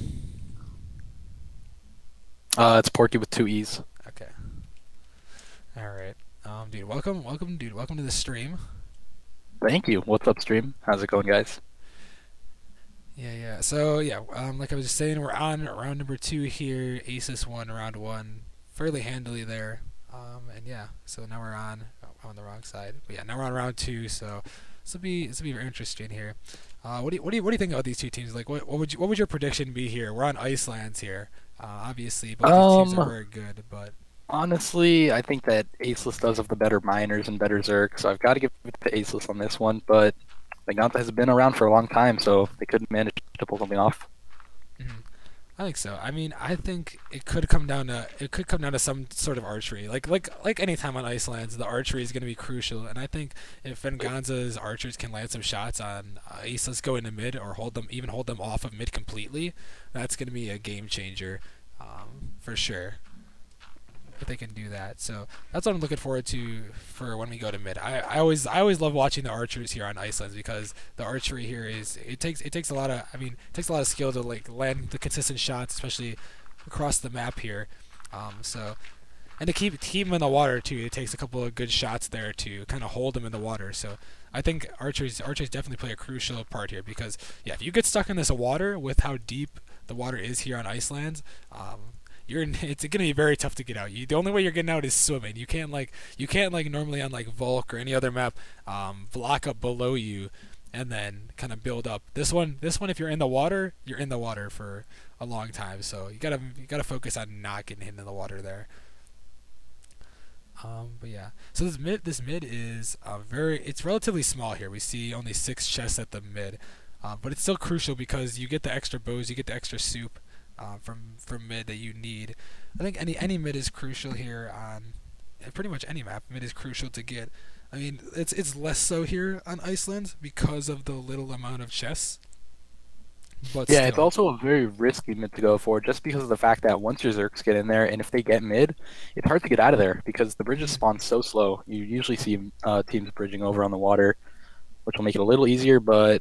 It's Porky with 2 E's. Okay. All right. Dude, welcome to the stream. Thank you. What's up, stream? How's it going, guys? Yeah. So yeah, like I was just saying, we're on round number 2 here. Accelus won round 1 fairly handily there. And yeah, so now we're on. Oh, I'm on the wrong side. But yeah, now we're on round 2. So this will be very interesting here. What do you think about these two teams? Like, what would your prediction be here? We're on Icelands here. Obviously, both these teams are very good, but honestly, I think that Accelus does have the better miners and better Zerg, so I've got to give it to Accelus on this one. But Venganza has been around for a long time, so they couldn't manage to pull something off. I think so. I mean, I think it could come down to some sort of archery. Like any time on Icelands, the archery is going to be crucial. And I think if Venganza's archers can land some shots on Accelus go into mid or hold them off of mid completely, that's going to be a game changer for sure. If they can do that, so that's what I'm looking forward to for when we go to mid. I always love watching the archers here on Iceland because the archery here it takes a lot of skill to like land the consistent shots, especially across the map here. So And to keep him in the water too, it takes a couple of good shots there to kind of hold him in the water. So I think archers definitely play a crucial part here because yeah, if you get stuck in this water with how deep the water is here on Iceland, it's gonna be very tough to get out. The only way you're getting out is swimming. You can't like normally on like Volk or any other map block up below you and then kind of build up. This one, if you're in the water, you're in the water for a long time. So you gotta focus on not getting hit in the water there. But yeah, so this mid is it's relatively small here. We see only 6 chests at the mid, but it's still crucial because you get the extra bows, you get the extra soup from mid that you need. I think any mid is crucial here on pretty much any map. Mid is crucial to get. I mean, it's less so here on Iceland because of the little amount of chests. But Yeah, still. it's also a very risky mid to go for just because of the fact that once your Zerks get in there, and if they get mid, it's hard to get out of there because the bridges spawn so slow. You usually see teams bridging over on the water, which will make it a little easier, but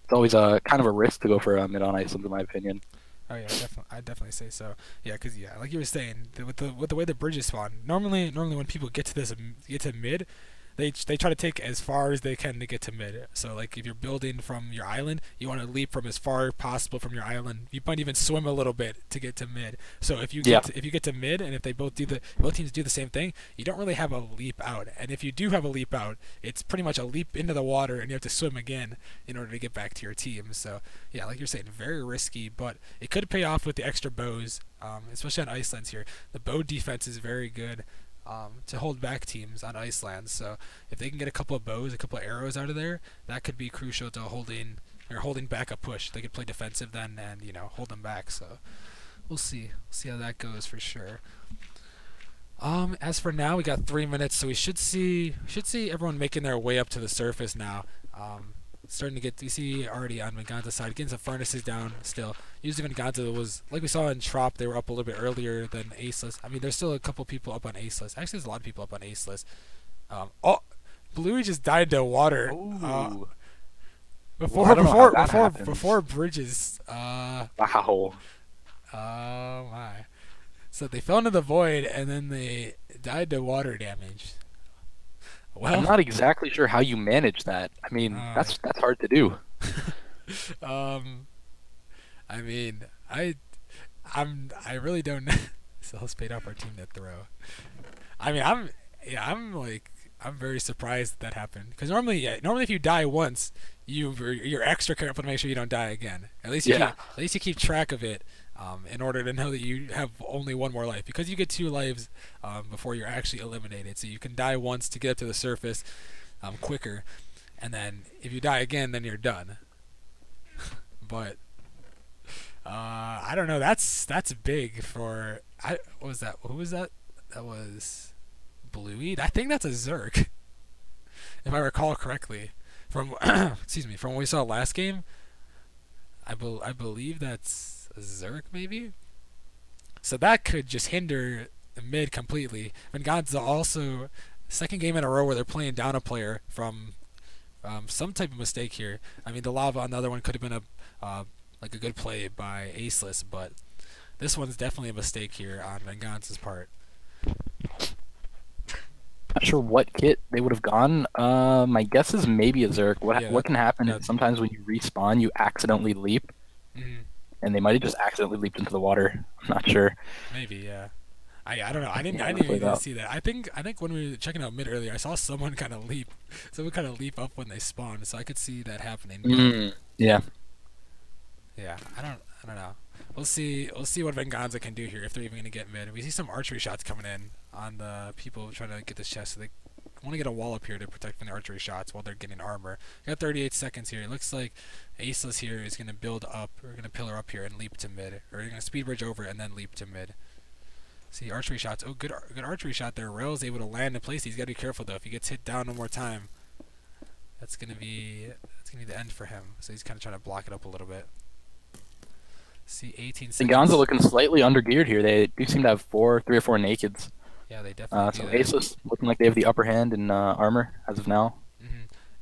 it's always a kind of a risk to go for a mid on Iceland, in my opinion. Oh yeah, definitely. I definitely say so. Yeah, because yeah, like you were saying, with the way the bridges spawn, normally when people get to mid, they try to take as far as they can to get to mid. So like if you're building from your island, you want to leap from as far possible from your island. You might even swim a little bit to get to mid. So if you get to mid, and if both teams do the same thing, you don't really have a leap out. And if you do have a leap out, it's pretty much a leap into the water, and you have to swim again in order to get back to your team. So yeah, like you're saying, very risky, but it could pay off with the extra bows, especially on Iceland's here. The bow defense is very good. To hold back teams on Iceland. So if they can get a couple of bows, a couple of arrows out of there, that could be crucial to holding back a push. They could play defensive then and hold them back. So we'll see how that goes for sure. As for now, we got 3 minutes, so we should see everyone making their way up to the surface now. Starting to get, you see already on Venganza's side, getting some furnaces down still. Usually Venganza was, like we saw in Trop, they were up a little bit earlier than Accelus. I mean, there's still a couple people up on Accelus. Actually, there's a lot of people up on Accelus. Oh, Bluey just died to water. Before bridges. Wow. Oh my. So they fell into the void and then they died to water damage. Well, I'm not exactly sure how you manage that. I mean, that's hard to do. I mean, I really don't know. So let's paid off our team to throw. I mean, I'm very surprised that happened because normally if you die once, you're extra careful to make sure you don't die again. At least you keep track of it. In order to know that you have only one more life, because you get 2 lives before you're actually eliminated. So you can die once to get up to the surface quicker, and then if you die again, then you're done. But I don't know. That's big for what was that? Who was that? That was Bluey. I think that's a Zerk, if I recall correctly. From excuse me, from what we saw last game, I believe that's a Zerk maybe. So that could just hinder the mid completely. Venganza also, second game in a row where they're playing down a player from some type of mistake here. I mean, the lava on the other one could have been like a good play by Accelus, but this one's definitely a mistake here on Venganza's part. Not sure what kit they would have gone. My guess is maybe a Zerk. What can happen is sometimes when you respawn, you accidentally leap. Mm-hmm. And they might have just accidentally leaped into the water. I'm not sure. Maybe, yeah. I don't know. I didn't even see that. I think when we were checking out mid earlier, I saw someone kind of leap. Someone kind of leap up when they spawn, so I could see that happening. Yeah. Yeah. I don't know. We'll see what Venganza can do here if they're even gonna get mid. We see some archery shots coming in on the people trying to get this chest. So they want to get a wall up here to protect from the archery shots while they're getting armor. Got 38 seconds here. It looks like Accelus here is going to build up, or going to pillar up here and leap to mid, or going to speed bridge over and then leap to mid. See, archery shots. Oh, good archery shot there. Rail's able to land in place. He's got to be careful though. If he gets hit down one more time, that's going to be the end for him. So he's kind of trying to block it up a little bit. See, 18 seconds. Venganza looking slightly undergeared here. They do seem to have 3 or 4 nakeds. Yeah, they definitely So do. Accelus looking like they have the upper hand in armor as of now.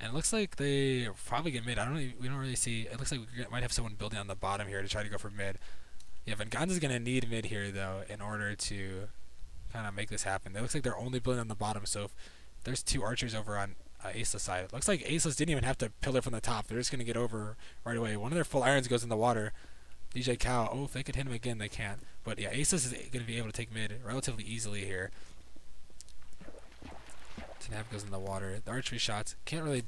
And it looks like they probably get mid. We don't really see. It looks like we might have someone building on the bottom here to try to go for mid. Yeah, Venganza's gonna need mid here though in order to kind of make this happen. It looks like they're only building on the bottom, so if there's 2 archers over on Aceless side. It looks like Aceless didn't even have to pillar from the top. They're just going to get over right away. One of their full irons goes in the water. DJ Cow, oh, if they could hit him again, they can't. But yeah, Aceless is going to be able to take mid relatively easily here. Tanab goes in the water. The archery shots can't really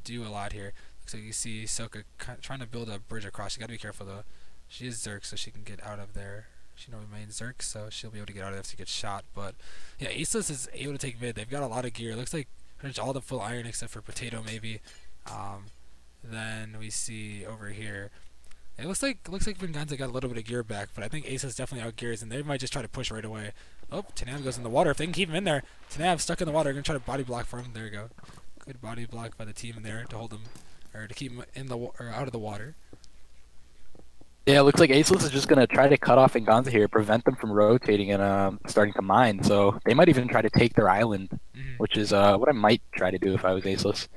do a lot here. Looks like you see Soka trying to build a bridge across. You got to be careful though. She is Zerk, so she can get out of there. She knows main Zerk, so she'll be able to get out of there if she gets shot. But yeah, Aceless is able to take mid. They've got a lot of gear. It looks like pretty much all the full iron except for Potato maybe. Then we see over here. It looks like Venganza got a little bit of gear back, but I think Aceless definitely out gears, and they might just try to push right away. Oh, Tanab goes in the water. If they can keep him in there, Tanab stuck in the water. They're gonna try to body block for him. There you go. Good body block by the team in there to hold him, or to keep him in the or out of the water. Yeah, it looks like Aceless is just going to try to cut off Venganza here, prevent them from rotating and starting to mine. So they might even try to take their island, which is what I might try to do if I was Aceless.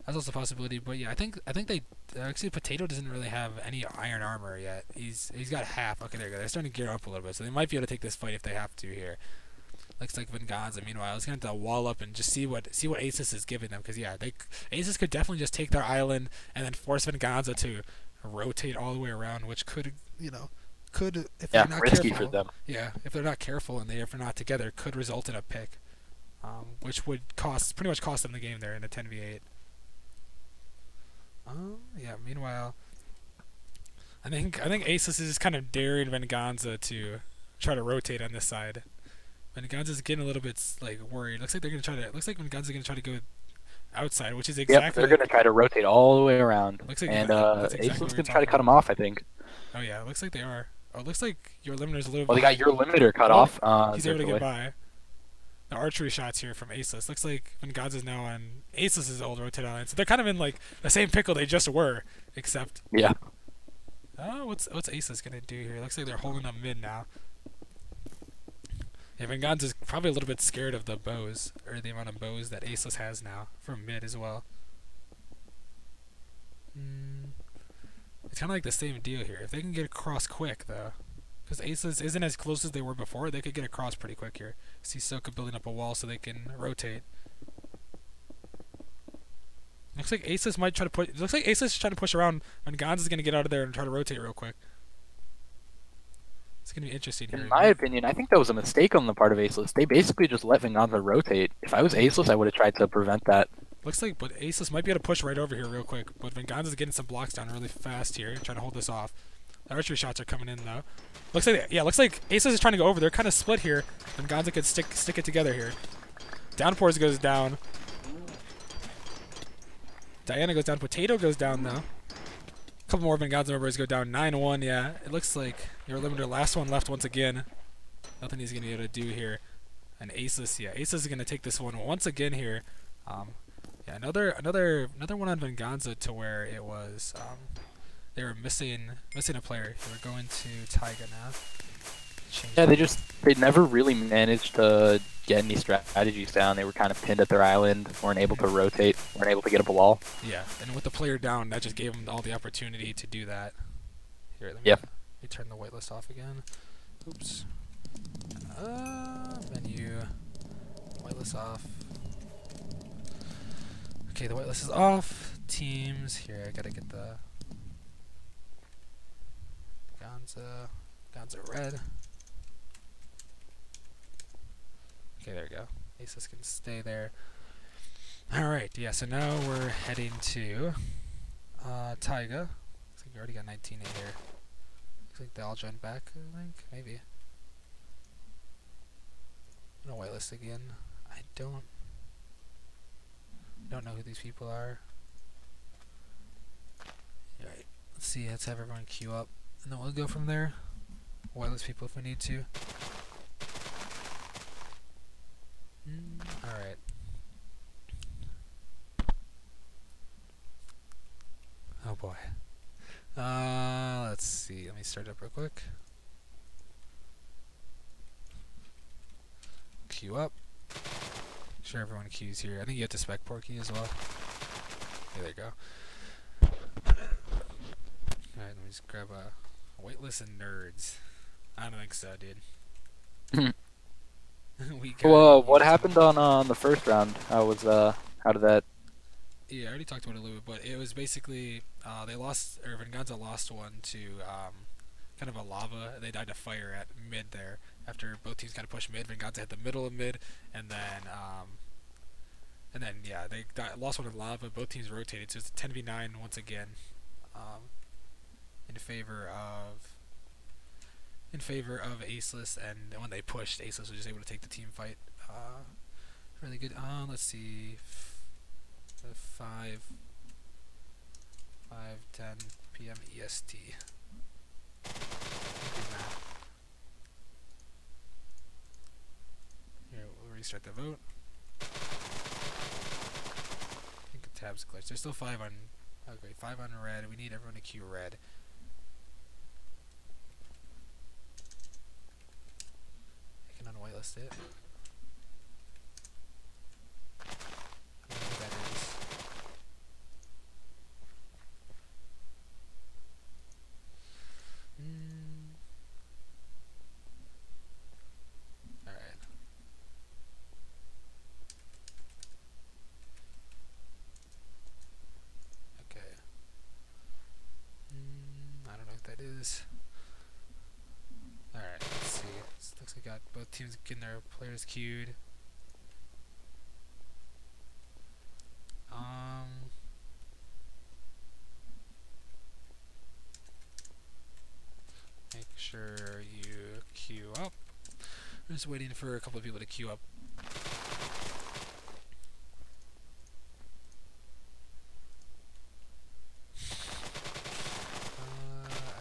That's also a possibility, but yeah, I think they actually Potato doesn't really have any iron armor yet. He's got half. Okay, there you go. They're starting to gear up a little bit, so they might be able to take this fight if they have to here. Looks like Venganza, meanwhile, is going to wall up and just see what Aceless is giving them, because yeah, Aceless could definitely just take their island and then force Venganza to rotate all the way around, which could, if they're not risky careful, for them. Yeah, if they're not careful and if they're not together, could result in a pick, which would pretty much cost them the game there in a 10v8. Yeah. Meanwhile, I think Aceless is just kind of daring Venganza to try to rotate on this side. Venganza's getting a little bit like worried. Looks like Venganza's gonna try to go outside, which is exactly. Yep, they're going to try to rotate all the way around. Looks like and exactly Aceless going to try to cut him off, I think. Oh yeah, it looks like they are. Oh, it looks like your limiter's a little. Well, they got your limiter cut off. He's able to get by. The archery shots here from Aceless. Looks like Venganza's now on Aceless's old rotate island, so they're kind of in like the same pickle they just were, except. Yeah. Oh, what's Aceless gonna do here? Looks like they're holding up mid now. Yeah, Venganza's probably a little bit scared of the bows, or the amount of bows that Aceless has now from mid as well. It's kind of like the same deal here. If they can get across quick, though, because Aceless isn't as close as they were before, they could get across pretty quick here. See Soka building up a wall so they can rotate. Looks like Aceless might try to push. Looks like Aceless is trying to push around. Venganza's gonna get out of there and try to rotate real quick. It's gonna be interesting here. In my opinion, I think that was a mistake on the part of Aceless. They basically just let Venganza rotate. If I was Aceless, I would have tried to prevent that. Looks like, but Aceless might be able to push right over here real quick. But Venganza's getting some blocks down really fast here, trying to hold this off. The archery shots are coming in though. Looks like Aceless is trying to go over. They're kind of split here. Venganza could stick it together here. Downpours goes down. Diana goes down. Potato goes down though. A couple more Venganza members go down. 9-1. Yeah, it looks like your limiter last one left once again. Nothing he's gonna be able to do here. And Aceless, yeah, Aceless is gonna take this one once again here. Yeah, another one on Venganza to where it was they were missing a player. They were going to Taiga now. Yeah, they never really managed to get any strategies down. They were kind of pinned at their island, weren't able to rotate, weren't able to get up a wall. Yeah, and with the player down, that just gave them all the opportunity to do that. Here, let me turn the whitelist off again. Oops. Menu. Whitelist off. Okay, the whitelist is off. Teams. Here, I gotta get the Venganza red. Okay, there we go. Aceless can stay there. Alright, yeah, so now we're heading to Taiga. Looks like we already got 19 in here. Looks like they all joined back, I think. Maybe. No whitelist again. I don't know who these people are. Alright, let's see, let's have everyone queue up. And then we'll go from there. Whitelist people if we need to. Alright. Oh boy. Let's see. Let me start up real quick. Queue up. Make sure everyone queues here. I think you have to spec Porky as well. Okay, there you go. Alright, let me just grab a waitlist and nerds. I don't think so, dude. we kind of Well, what used to. happened on the first round? How did that? Yeah, I already talked about it a little bit, but it was basically they lost, or Venganza lost one to kind of a lava. They died to fire at mid there after both teams kind of pushed mid. Venganza hit the middle of mid, and then yeah, they lost one in lava. Both teams rotated, so it's a 10v9 once again, um, in favor of Accelus. And when they pushed, Accelus was just able to take the team fight. Really good. Let's see. 5:10 p.m. EST. Here, we'll restart the vote. I think the tab's glitched. There's still 5 on. Okay, 5 on red. We need everyone to queue red. I can unwhitelist it. I don't know what that is. Alright. Okay. I don't know what that is. Alright, let's see. This looks like got both teams getting their players queued. Make sure you queue up. I'm just waiting for a couple of people to queue up.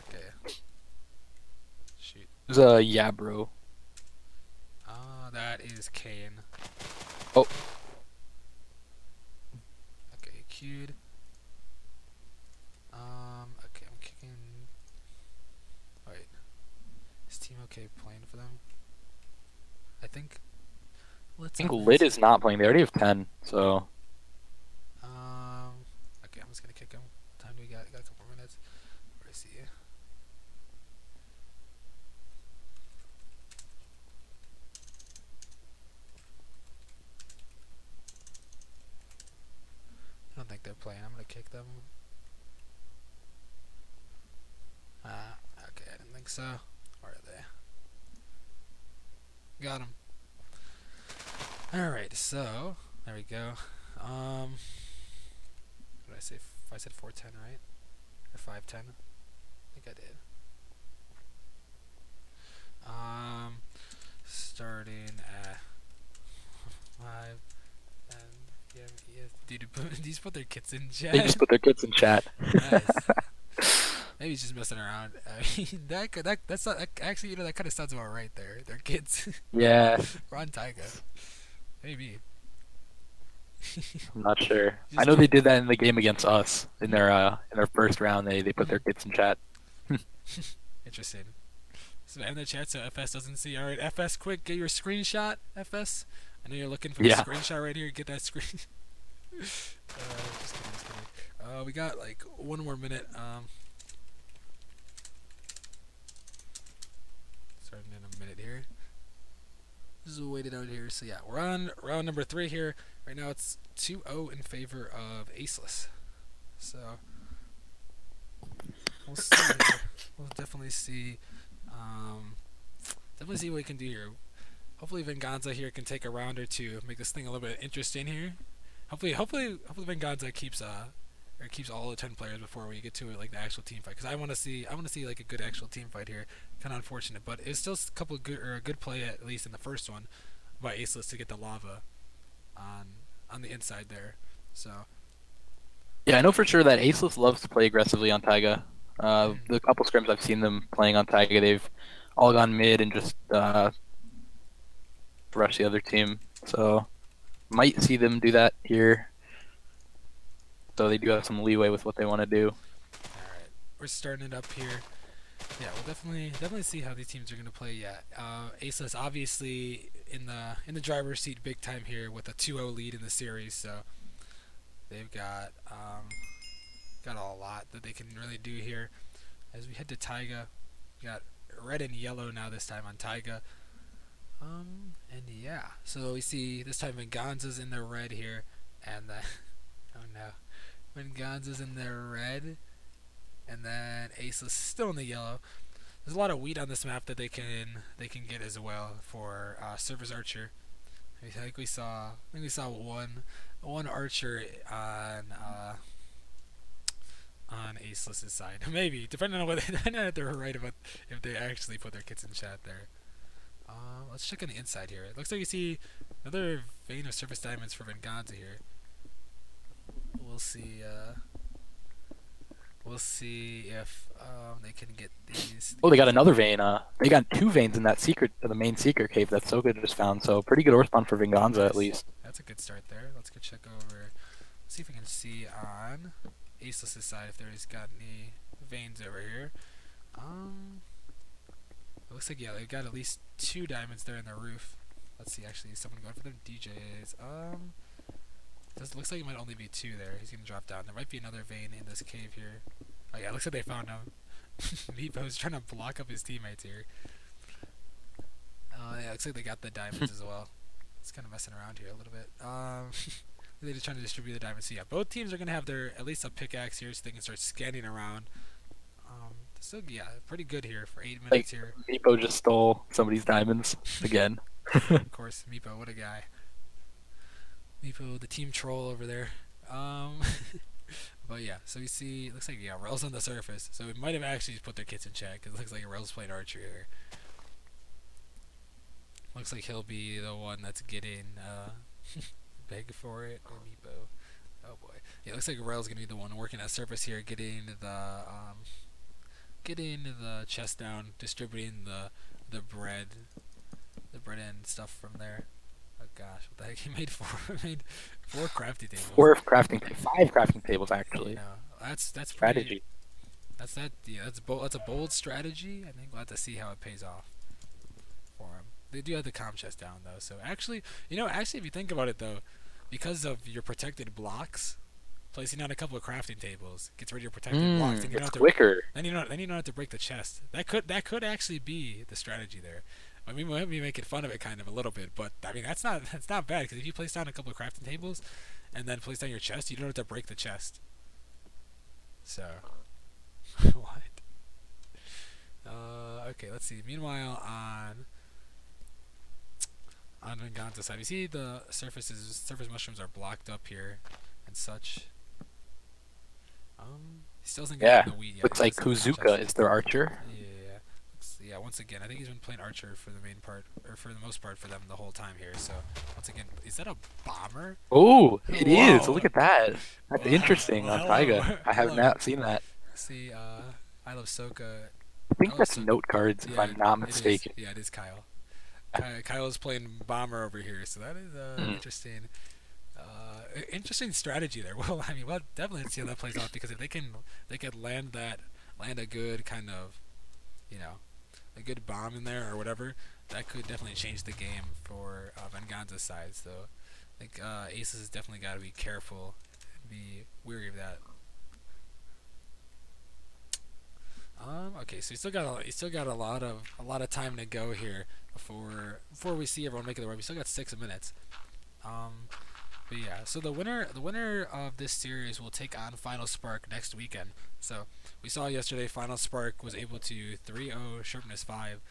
Okay. Shoot. It was yeah, bro. That is Kane. Oh. Okay, queued. Okay, I'm kicking. Wait. Is Team OK playing for them? I think. I think Lid is not playing. They already have 10, so. Okay, I'm just gonna kick him. What time do we got? Got a couple more minutes. Where is he? I don't think they're playing. I'm gonna kick them. Okay, I didn't think so. Where are they? Got him. Alright, so there we go. What did I say? I said 4:10, right? Or 5:10? I think I did. Starting at 5:10 p.m. Dude, these put their kits in chat. They just put their kids in chat. Nice. Maybe he's just messing around. I mean, that's not, actually, you know, that kind of sounds about right there. Their kids. Yeah. We're on Taiga. Maybe. I'm not sure. Just I know they did that in the game against us in their first round. They put their kids in chat. Interesting. So in the chat so FS doesn't see. Alright, FS, quick, get your screenshot, FS. I know you're looking for the screenshot right here. Get that screen. Just kidding. We got like 1 more minute. Starting in a minute here. Just waited out here. So yeah, we're on round number 3 here. Right now it's 2-0 in favor of Accelus. So we'll see. We'll definitely see. Definitely see what we can do here. Hopefully Venganza here can take a round or two, make this thing a little bit interesting here. Hopefully Venganza keeps all the 10 players before we get to like the actual team fight. Because I want to see like a good actual team fight here. Kind of unfortunate, but it's still a couple of a good play at least in the first one by Accelus to get the lava on the inside there. So yeah, I know for sure that Accelus loves to play aggressively on Taiga. The couple scrims I've seen them playing on Taiga, they've all gone mid and just rush the other team. So might see them do that here. So they do have some leeway with what they want to do. Alright, we're starting it up here. Yeah, we'll definitely see how these teams are gonna play. Yeah, Accelus obviously in the driver's seat big time here with a 2-0 lead in the series. So they've got a lot that they can really do here. As we head to Taiga, we got red and yellow now this time on Taiga. And yeah, so we see this time Venganza's in the red here, and then oh no, Venganza's in the red, and then Acellus is still in the yellow. There's a lot of wheat on this map that they can get as well for Service Archer. I think we saw one archer on Acelus's side. Maybe, depending on depending on if they're right about if they actually put their kits in chat there. Let's check on the inside here. It looks like you see another vein of surface diamonds for Venganza here. We'll see. We'll see if they can get these. Oh, they got another vein. They got 2 veins in that the main secret cave that Soka just found. So pretty good ore spawn for Venganza at least. That's a good start there. Let's go check over. Let's see if we can see on Acelus's side if there's got any veins over here. It looks like, yeah, they've got at least 2 diamonds there in the roof. Let's see, actually, someone going for them. DJs. Looks like it might only be 2 there. He's gonna drop down. There might be another vein in this cave here. Oh yeah, it looks like they found him. Meepo's trying to block up his teammates here. Yeah, looks like they got the diamonds as well. It's kind of messing around here a little bit. They're just trying to distribute the diamonds. So yeah, both teams are gonna have their at least a pickaxe here, so they can start scanning around. So yeah, pretty good here for 8 minutes here. Meepo just stole somebody's diamonds again. Of course, Meepo, what a guy. Meepo, the team troll over there. But yeah, so we see, looks like, yeah, Rel's on the surface. So we might have actually put their kits in chat, because it looks like Rel's playing archer here. Looks like he'll be the one that's getting beg for it, or Meepo. Oh boy. Yeah, looks like Rel's gonna be the one working at surface here, getting the chest down, distributing the bread and stuff from there. Oh gosh, what the heck? He made 4 crafting tables. 5 crafting tables actually. Yeah, that's strategy. Yeah, that's a bold strategy. I think we'll have to see how it pays off for him. They do have the comm chest down though, so actually, if you think about it though, because of your protected blocks, placing down a couple of crafting tables gets rid of your protected blocks. And it's quicker. Then you don't have to break the chest. That could actually be the strategy there. I mean, we might be making fun of it kind of a little bit, but I mean that's not bad, because if you place down a couple of crafting tables and then place down your chest, you don't have to break the chest. So what? Okay, let's see. Meanwhile, on Venganza's side, you see the surface mushrooms are blocked up here and such. He still hasn't gotten the wheat yet. Looks like Kuzuka is their archer. Yeah, once again, I think he's been playing archer for the main part, or for the most part for them the whole time here. So once again, is that a bomber? Oh, it is. Look at that. That's interesting on Taiga. I have not seen that. See, I love Soka. I think that's note cards, if I'm not mistaken. Yeah, it is Kyle. Kyle's playing bomber over here, so that is interesting. Interesting strategy there. Well, I mean, we'll definitely see how that plays out, because if they can land a good kind of, a good bomb in there or whatever, that could definitely change the game for Venganza's side. So I think Aces has definitely got to be careful and be wary of that. Okay, so you still got a lot of time to go here before we see everyone make it the right. We still got 6 minutes. But yeah, so the winner of this series will take on Final Spark next weekend. So we saw yesterday Final Spark was able to 3-0 Sharpness 5.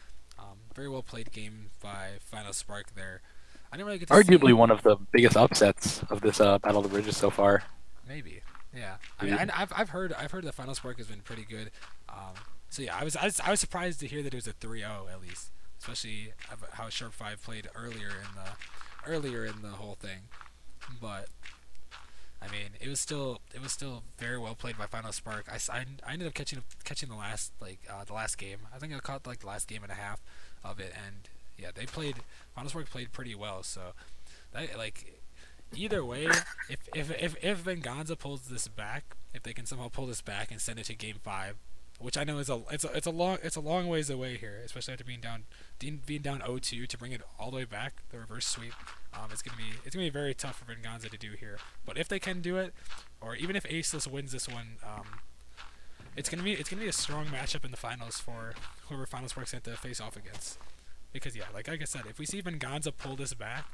Very well played game by Final Spark there. I didn't really get to arguably one of the biggest upsets of this Battle of the Bridges so far. Maybe, yeah. I mean, I've heard that Final Spark has been pretty good. So yeah, I was surprised to hear that it was a 3-0 at least, especially how Sharp 5 played earlier in the whole thing. But I mean, it was still very well played by Final Spark. I ended up catching the last game. I think I caught like the last game and a half of it, and yeah, Final Spark played pretty well. So that, like, either way, if Venganza pulls this back, if they can somehow pull this back and send it to Game 5, which I know is it's a long ways away here, especially after being down 0-2 to bring it all the way back, the reverse sweep. It's gonna be very tough for Venganza to do here. But if they can do it, or even if Acellus wins this one, it's gonna be a strong matchup in the finals for whoever Final Spark's going to face off against. because yeah, like I said, if we see Venganza pull this back,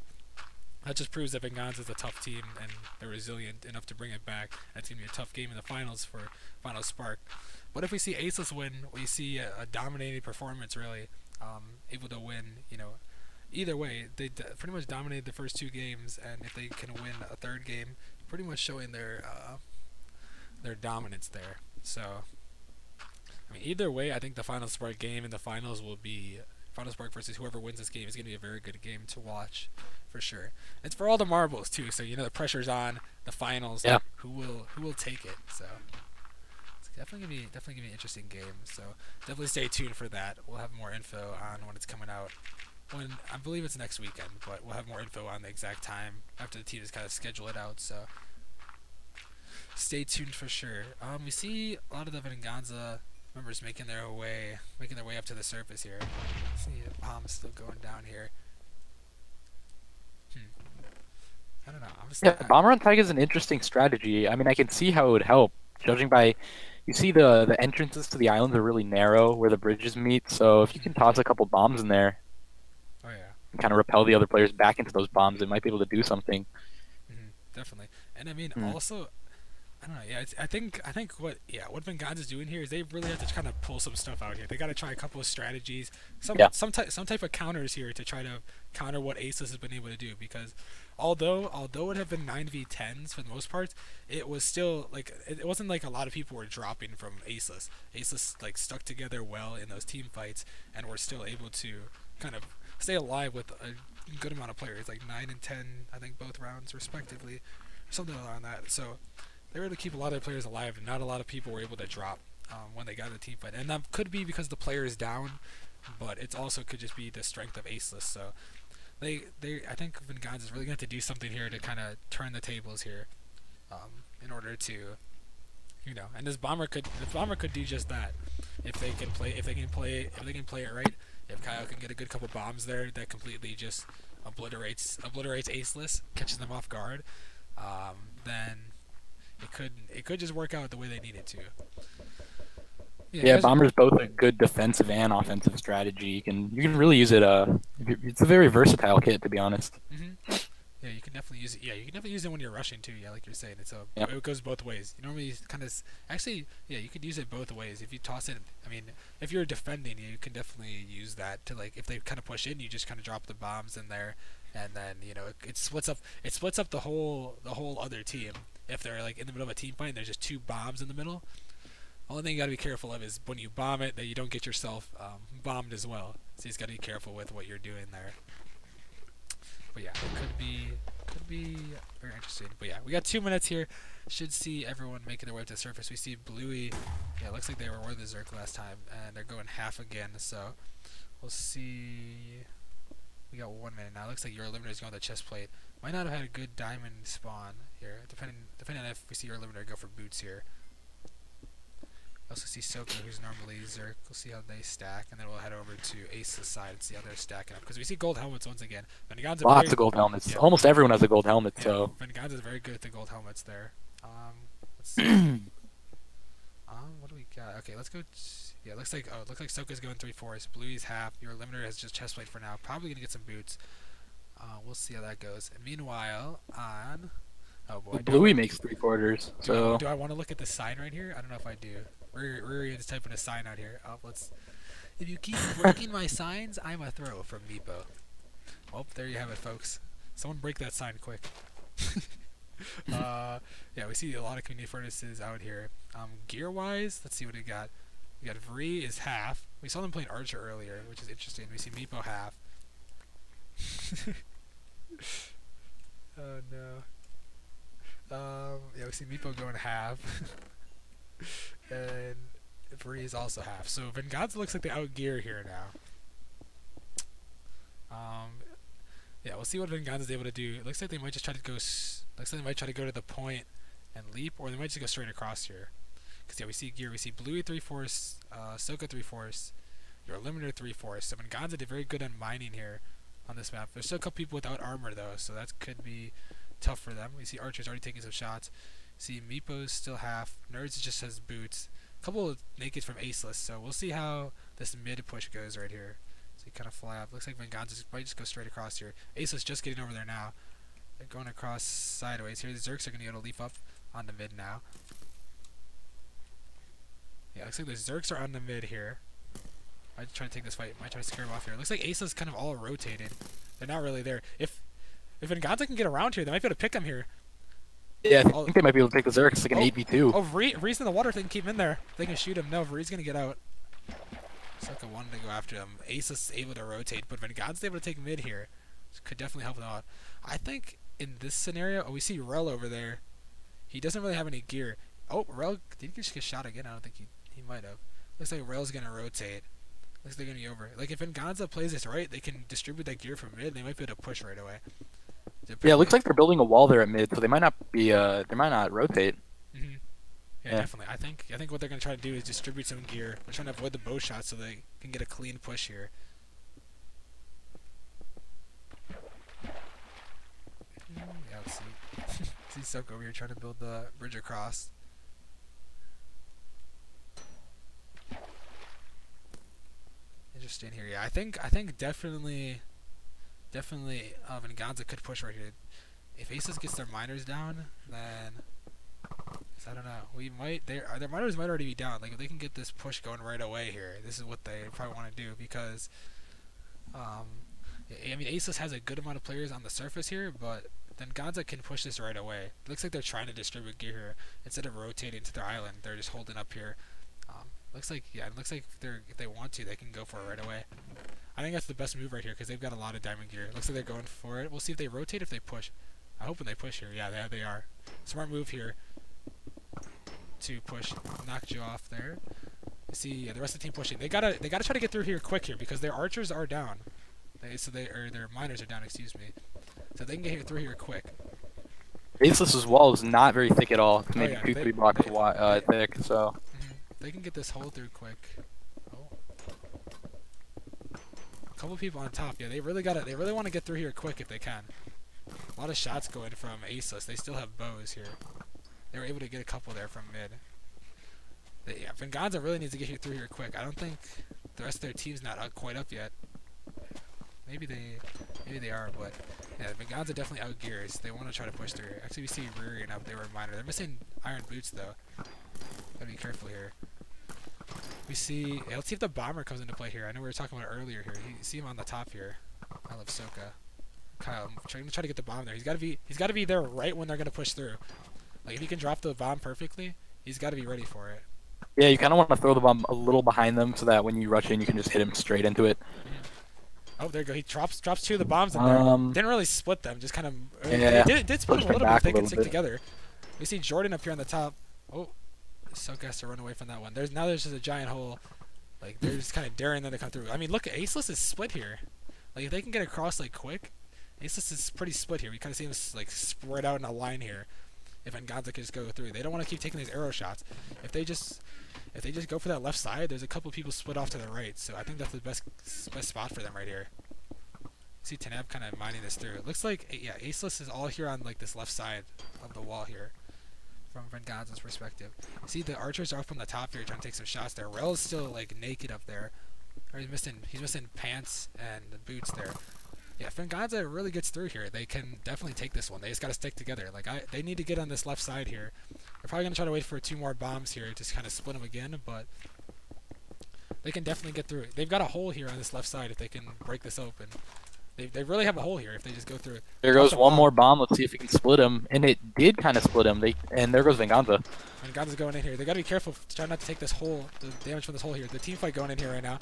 that just proves that Venganza is a tough team and they're resilient enough to bring it back. That's going to be a tough game in the finals for Final Spark. But if we see Accelus win, we see a dominating performance, really, able to win, you know. Either way, they pretty much dominated the first 2 games, and if they can win a 3rd game, pretty much showing their dominance there. So, I mean, either way, I think the Final Spark game in the finals will be Final Spark versus whoever wins this game is going to be a very good game to watch, for sure. It's for all the marbles too, so you know the pressure's on the finals. Yeah. Who will take it? So it's definitely gonna be an interesting game. So definitely stay tuned for that. We'll have more info on when it's coming out. When I believe it's next weekend, but we'll have more info on the exact time after the teams kind of schedule it out. So stay tuned for sure. We see a lot of the Venganza members making their way up to the surface here. See the bombs still going down here. I don't know. Bomber on Taiga is an interesting strategy. I mean, I can see how it would help, judging by, you see the entrances to the islands are really narrow where the bridges meet. So if you can toss a couple bombs in there, oh yeah, and kind of repel the other players back into those bombs, it might be able to do something. definitely. And I mean, also, I don't know. Yeah, I think what Venganza's doing here is they really have to kind of pull some stuff out here. They got to try a couple of strategies, some type of counters here to try to counter what Accelus has been able to do. Because although it had been 9v10s for the most part, it was still like it wasn't like a lot of people were dropping from Accelus. Accelus like stuck together well in those team fights and were still able to kind of stay alive with a good amount of players, like 9 and 10, I think both rounds respectively, something around that. So they were able to keep a lot of players alive, and not a lot of people were able to drop when they got in the team fight. And that could be because the player is down, but it also could just be the strength of Accelus. So I think Venganza is really going to have to do something here to kind of turn the tables here, in order to, you know. And this bomber could do just that if they can play it right. If Kyle can get a good couple bombs there, that completely just obliterates Accelus, catches them off guard, then it could just work out the way they need it to. Yeah, Bomber's both a good defensive and offensive strategy. You can really use it. It's a very versatile kit, to be honest. Yeah, you can definitely use it. Yeah, you can definitely use it when you're rushing too. Yeah, like you're saying, it goes both ways. You normally kind of you could use it both ways. If you toss it, I mean, if you're defending, you can definitely use that to, like, if they kind of push in, you just kind of drop the bombs in there, and then, you know, it splits up the whole other team. If they're like in the middle of a team fight and there's just 2 bombs in the middle, only thing you gotta be careful of is when you bomb it, that you don't get yourself bombed as well. So you just gotta be careful with what you're doing there. But yeah, it could be very interesting. But yeah, we got 2 minutes here. Should see everyone making their way to the surface. We see Bluey. Yeah, it looks like they were the Zerk last time, and they're going half again. So we'll see. We got 1 minute now. Looks like your Eliminator is going to the chest plate. Might not have had a good diamond spawn here, depending on if we see your Eliminator go for boots here. Also see Soka, who's normally Zerk. We'll see how they stack, and then we'll head over to Ace's side and see how they're stacking up. Because we see gold helmets once again. Venganza Lots of gold helmets. Yeah. Almost everyone has a gold helmet, so. Venganza is very good at the gold helmets there. Let's see. What do we got? Okay, let's go. Yeah, looks like Soka's going 3/4. Bluey's half. Your Eliminator has just chestplate for now. Probably gonna get some boots. We'll see how that goes. And meanwhile, on. Oh boy. Bluey makes 3/4. So. Do I want to look at the sign right here? I don't know if I do. We're just typing a sign out here. If you keep breaking my signs, I'm a throw from Meepo. Well, there you have it, folks. Someone break that sign quick. Yeah, we see a lot of community furnaces out here. Gear-wise, let's see what we got. We got Vree is half. We saw them playing Archer earlier, which is interesting. We see Meepo half. Oh no. Yeah, we see Meepo going half. And Vree is also half. So Venganza looks like they outgear here now. Yeah, we'll see what Venganza's able to do. It looks like they might just try to go. Looks like they might try to go to the point and leap, or they might just go straight across here. Because yeah, we see gear. We see Bluey 3/4, Soka 3/4, your Eliminator 3/4. So Venganza did very good on mining here on this map. There's still a couple people without armor though, so that could be tough for them. We see Archer's already taking some shots. See Meepo's still half. Nerds just has boots. A couple of nakeds from Accelus. So we'll see how this mid push goes right here. So you kind of fly up. Looks like Venganza might just go straight across here. Accelus just getting over there now. They're going across sideways here. The Zerks are going to be able to leap up on the mid now. Yeah, looks like the Zerks are on the mid here. Might try to take this fight. Might try to scare him off here. Looks like Accelus kind of all rotated. They're not really there. If Venganza can get around here, they might be able to pick him here. Yeah, I think they might be able to take the Zerk. It's like an 8v2. Oh, Vree's in the water. If they can keep him in there, they can shoot him. No, Vree's going to get out. Soka wanted to go after him. Accelus is able to rotate, but Venganza's able to take mid here. This could definitely help them out. I think in this scenario, we see Rel over there. He doesn't really have any gear. Oh, Rel, did he just get shot again? I don't think he might have. Looks like Rel's going to rotate. Looks like they're going to be over. Like, if Venganza plays this right, they can distribute that gear from mid. They might be able to push right away. Yeah, it looks like they're building a wall there at mid, so they might not be. They might not rotate. Mm-hmm. Yeah, definitely. I think what they're going to try to do is distribute some gear. They're trying to avoid the bow shots so they can get a clean push here. Yeah, let's see. See Soka over here trying to build the bridge across. Interesting here. Yeah, I think definitely Venganza could push right here. If Accelus gets their miners down, then I don't know. We might their miners might already be down. Like, if they can get this push going right away here, this is what they probably want to do, because I mean, Accelus has a good amount of players on the surface here, but Venganza can push this right away. It looks like they're trying to distribute gear here instead of rotating to their island. They're just holding up here. Looks like if they want to, they can go for it right away. I think that's the best move right here because they've got a lot of diamond gear. Looks like they're going for it. We'll see if they rotate, if they push. I hope when they push here. Yeah, they are. Smart move here to push, knock you off there. You see the rest of the team pushing. They gotta try to get through here quick here because their archers are down. Their miners are down. Excuse me. So they can get through here quick. Accelus' wall is not very thick at all. It's maybe 2-3 blocks thick. So. They can get this hole through quick. Oh. A couple people on top. Yeah, they really want to get through here quick if they can. A lot of shots going from Accelus. They still have bows here. They were able to get a couple there from mid. Yeah, Venganza really needs to get through here quick. I don't think the rest of their team's not quite up yet. Maybe they are, but yeah, Venganza definitely outgears. They want to try to push through. Actually, we see rearing up. They were minor. They're missing iron boots though. Gotta be careful here. We see. Yeah, let's see if the bomber comes into play here. I know we were talking about it earlier here. You see him on the top here. I love Soka. Kyle, I'm trying to get the bomb there. He's got to be there right when they're gonna push through. Like, if he can drop the bomb perfectly, he's got to be ready for it. Yeah, you kind of want to throw the bomb a little behind them so that when you rush in, you can just hit him straight into it. Oh, there you go. He drops 2 of the bombs in there. Didn't really split them. Just kind of. Yeah. It did split them a little bit if they could stick together. We see Jordan up here on the top. Oh. Soka has to run away from that one. There's just a giant hole. Like, they're just kind of daring them to come through. I mean, look, Accelus is split here. Like, if they can get across like quick, Accelus is pretty split here. We kind of see him like spread out in a line here. If Venganza can just go through, they don't want to keep taking these arrow shots. If they just go for that left side, there's a couple people split off to the right. So I think that's the best spot for them right here. See Tanab kind of mining this through. It looks like Accelus is all here on like this left side of the wall here. From Venganza's perspective. See, the archers are up on the top here trying to take some shots there. Rel is still like naked up there. Or he's missing pants and boots there. Yeah, if Venganza really gets through here, they can definitely take this one. They just gotta stick together. Like, they need to get on this left side here. They're probably gonna try to wait for 2 more bombs here to kind of split them again, but they can definitely get through it. They've got a hole here on this left side if they can break this open. They really have a hole here if they just go through it. There goes one more bomb. Let's see if we can split him. And it did kind of split him. And there goes Venganza. Venganza's going in here. They got to be careful. Try not to take this hole, the damage from this hole here. The team fight going in here right now.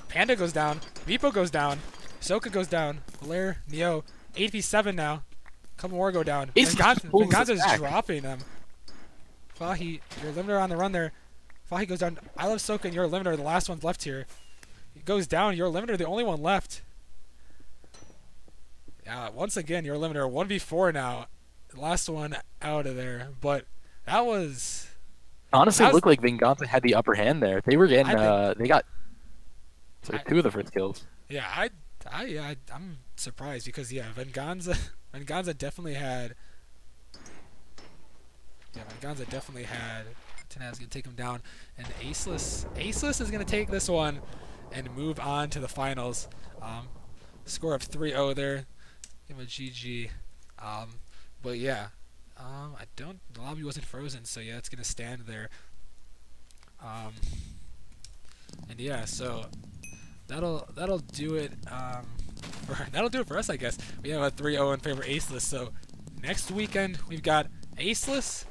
Panda goes down. Vipo goes down. Soka goes down. Valer, Neo. 8v7 now. Couple more go down. Venganza's dropping them. Fahi, your limiter on the run there. Fahi goes down. I love Soka and your limiter. The last one's left here. He goes down. Your limiter, the only one left. Once again, your limiter 1v4 now. The last one out of there, but that was. Honestly, it looked like Venganza had the upper hand there. They were getting. They got 2 of the first kills. Yeah, I'm surprised because Venganza definitely had. Yeah, Venganza definitely had. Tanaz gonna take him down, and Accelus is gonna take this one. and move on to the finals. Score of 3-0 there. Give him a GG. But yeah, the lobby wasn't frozen, so yeah, it's gonna stand there. And yeah, so that'll do it. That'll do it for us, I guess. We have a 3-0 in favor of Accelus. So next weekend we've got Accelus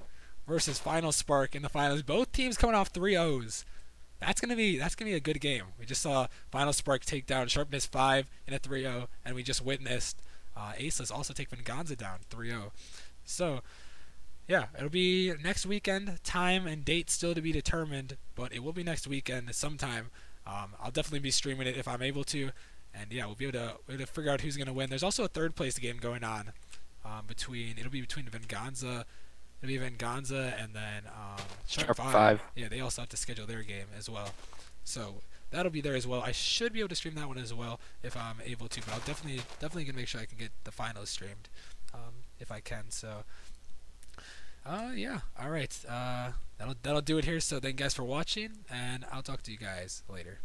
versus Final Spark in the finals. Both teams coming off 3-0s. That's gonna be a good game. We just saw Final Spark take down Sharpness 5 in a 3-0, and we just witnessed Accelus also take Venganza down 3-0. So yeah, it'll be next weekend. Time and date still to be determined, but it will be next weekend sometime. I'll definitely be streaming it if I'm able to, and yeah, we'll be able to figure out who's gonna win. There's also a third place game going on it'll be between Venganza. It'll be Venganza and then Sharp 5. Yeah, they also have to schedule their game as well. So that'll be there as well. I should be able to stream that one as well if I'm able to, but I'll definitely gonna make sure I can get the finals streamed if I can. So yeah, all right. That'll do it here. So thank you guys for watching, and I'll talk to you guys later.